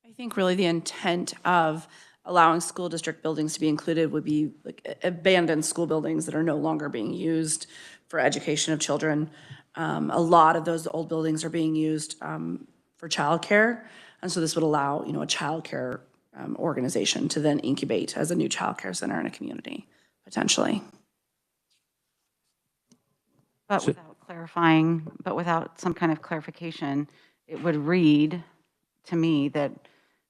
I think really the intent of allowing school district buildings to be included would be like abandoned school buildings that are no longer being used for education of children. A lot of those old buildings are being used for childcare, and so this would allow, a childcare organization to then incubate as a new childcare center in a community, potentially. But without some kind of clarification, it would read to me that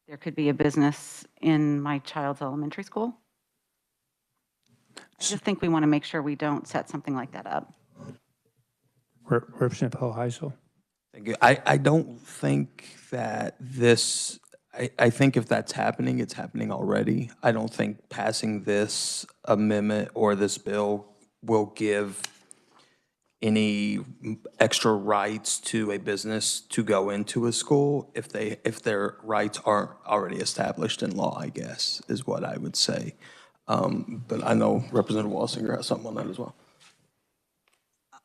there could be a business in my child's elementary school. I just think we want to make sure we don't set something like that up. Representative Hoheisel. Thank you. I don't think that this, I think if that's happening, it's happening already. I don't think passing this amendment or this bill will give any extra rights to a business to go into a school if their rights aren't already established in law, I guess, is what I would say. But I know Representative Walsinger has something on that as well.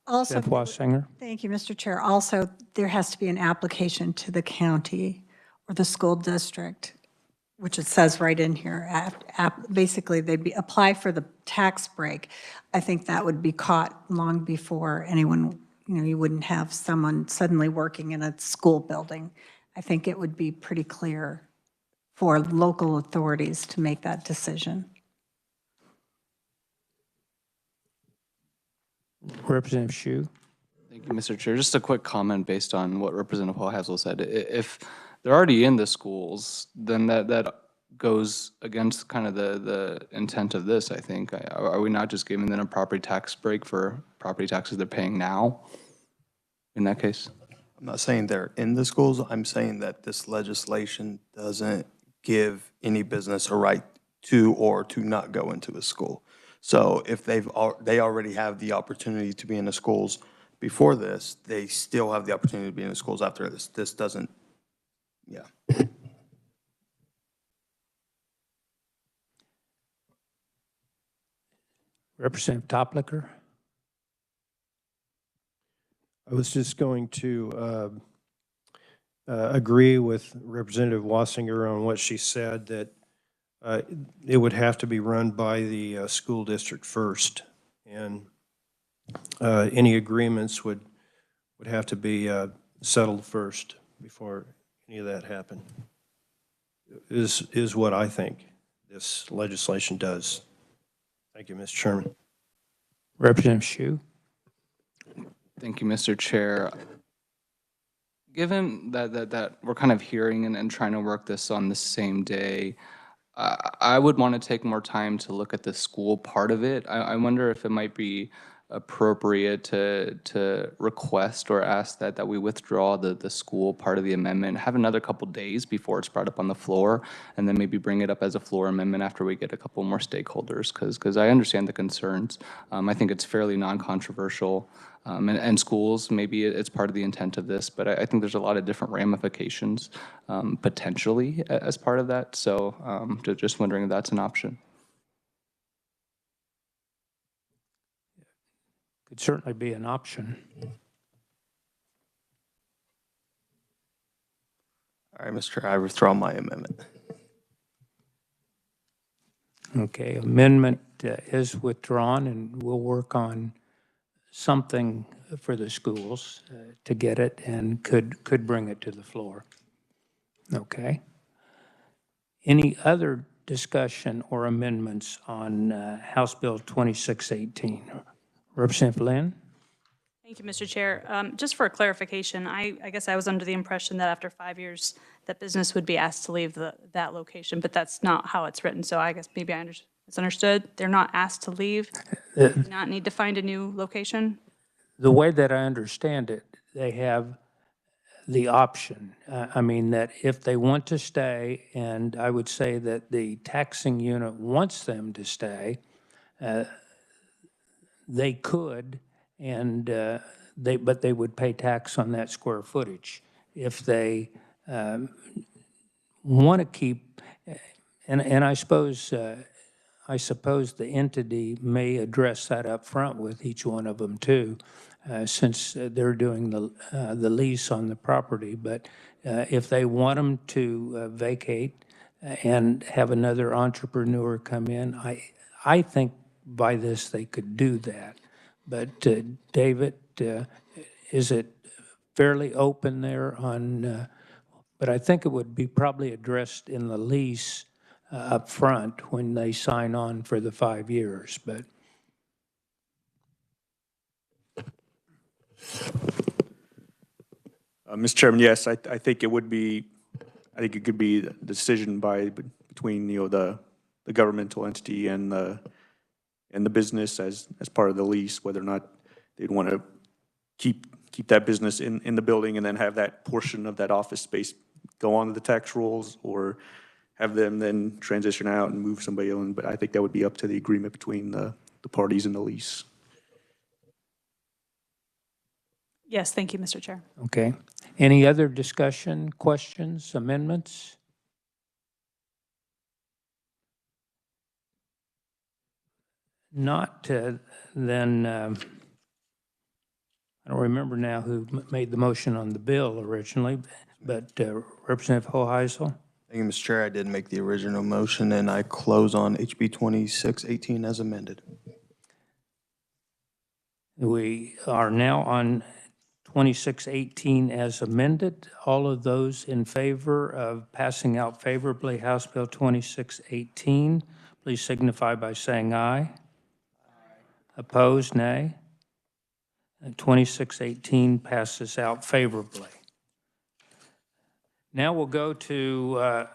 Also, Walsinger. thank you, Mr. Chair. Also, there has to be an application to the county or the school district, which it says right in here. Basically, they'd apply for the tax break. I think that would be caught long before anyone, you wouldn't have someone suddenly working in a school building. I think it would be pretty clear for local authorities to make that decision. Representative Shu? Thank you, Mr. Chair. Just a quick comment based on what Representative Hoheisel said. If they're already in the schools, then that goes against kind of the intent of this, I think. Are we not just giving them a property tax break for property taxes they're paying now in that case? I'm not saying they're in the schools. I'm saying that this legislation doesn't give any business a right to or to not go into a school. So if they already have the opportunity to be in the schools before this, they still have the opportunity to be in the schools after this. This doesn't, yeah. Representative Toplicker? I was just going to agree with Representative Wassinger on what she said, that it would have to be run by the school district first, and any agreements would have to be settled first before any of that happened, is what I think this legislation does. Thank you, Mr. Chairman. Representative Shu? Thank you, Mr. Chair. Given that we're kind of hearing and trying to work this on the same day, I would want to take more time to look at the school part of it. I wonder if it might be appropriate to request or ask that we withdraw the school part of the amendment, have another couple days before it's brought up on the floor, and then maybe bring it up as a floor amendment after we get a couple more stakeholders, because I understand the concerns. I think it's fairly non-controversial. And schools, maybe it's part of the intent of this, but I think there's a lot of different ramifications potentially as part of that. So just wondering if that's an option. Could certainly be an option. All right, Mr. Chair, I withdraw my amendment. Okay, amendment is withdrawn, and we'll work on something for the schools to get it, and could bring it to the floor. Okay. Any other discussion or amendments on House Bill 2618? Representative Lynn? Thank you, Mr. Chair. Just for a clarification, I guess I was under the impression that after 5 years, that business would be asked to leave that location, but that's not how it's written. So I guess maybe I misunderstood. They're not asked to leave, do not need to find a new location? The way that I understand it, they have the option. I mean, that if they want to stay, and I would say that the taxing unit wants them to stay, they could, and but they would pay tax on that square footage. If they want to keep, and I suppose the entity may address that up front with each one of them too, since they're doing the lease on the property. But if they want them to vacate and have another entrepreneur come in, I think by this they could do that. But David, is it fairly open there on, but I think it would be probably addressed in the lease up front when they sign on for the 5 years, but. Mr. Chairman, yes, I think it would be, I think it could be the decision between, the governmental entity and the business as part of the lease, whether or not they'd want to keep that business in the building and then have that portion of that office space go on to the tax rolls, or have them then transition out and move somebody in. But I think that would be up to the agreement between the parties in the lease. Yes, thank you, Mr. Chair. Okay. Any other discussion, questions, amendments? Not, then I don't remember now who made the motion on the bill originally, but Representative Hoheisel? Thank you, Mr. Chair. I did make the original motion, and I close on HB 2618 as amended. We are now on 2618 as amended. All of those in favor of passing out favorably House Bill 2618, please signify by saying aye. Opposed, nay. 2618 passes out favorably. Now we'll go to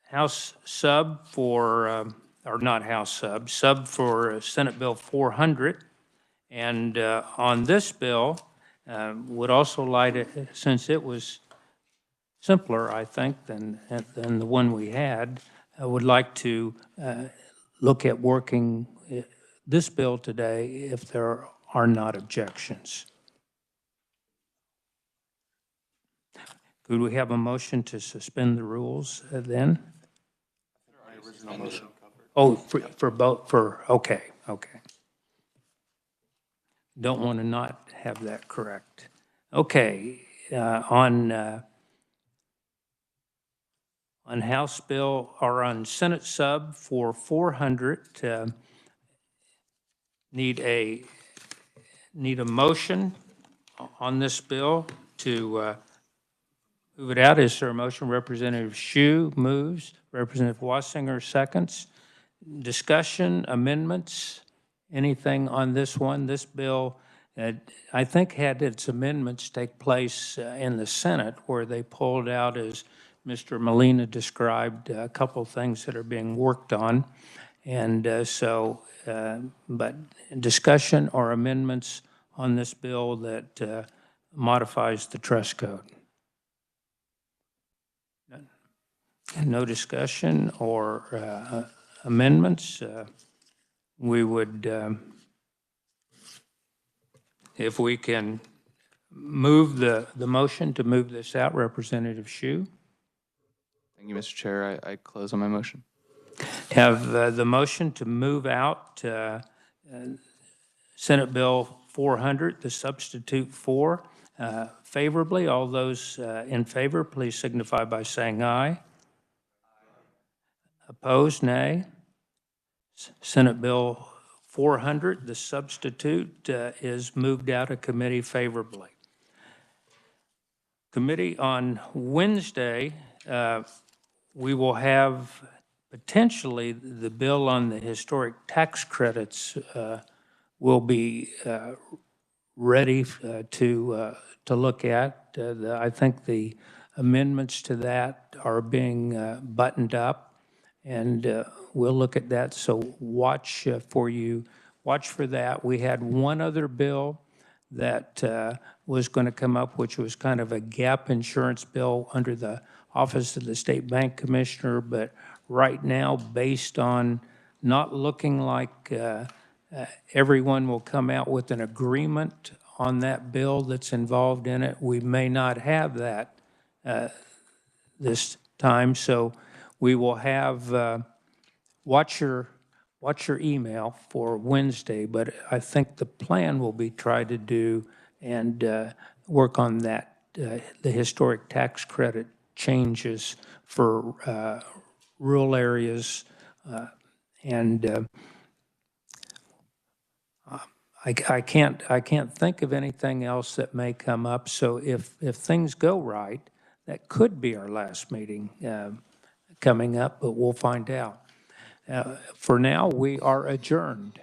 House sub for, or not House sub for Senate Bill 400. And on this bill, would also like it, since it was simpler, I think, than the one we had, I would like to look at working this bill today if there are not objections. Could we have a motion to suspend the rules then? Oh, for both, okay. Don't want to not have that correct. Okay, on House Bill, or on Senate sub for 400, need a motion on this bill to move it out. Is there a motion? Representative Shue moves, Representative Wassinger seconds. Discussion, amendments, anything on this one? This bill, I think, had its amendments take place in the Senate, where they pulled out, as Mr. Molina described, a couple of things that are being worked on. And but discussion or amendments on this bill that modifies the trust code? No discussion or amendments. We would, if we can move the motion to move this out, Representative Shue. Thank you, Mr. Chair. I close on my motion. Have the motion to move out Senate Bill 400, the substitute for, favorably. All those in favor, please signify by saying aye. Opposed, nay. Senate Bill 400, the substitute, is moved out of committee favorably. Committee, on Wednesday, we will have potentially the bill on the historic tax credits will be ready to look at. I think the amendments to that are being buttoned up, and we'll look at that. So watch for that. We had one other bill that was going to come up, which was kind of a gap insurance bill under the Office of the State Bank Commissioner, but right now, based on not looking like everyone will come out with an agreement on that bill that's involved in it, we may not have that this time. So we will have, watch your email for Wednesday, but I think the plan will be try to do and work on that, the historic tax credit changes for rural areas, and I can't think of anything else that may come up. So if things go right, that could be our last meeting coming up, but we'll find out. For now, we are adjourned.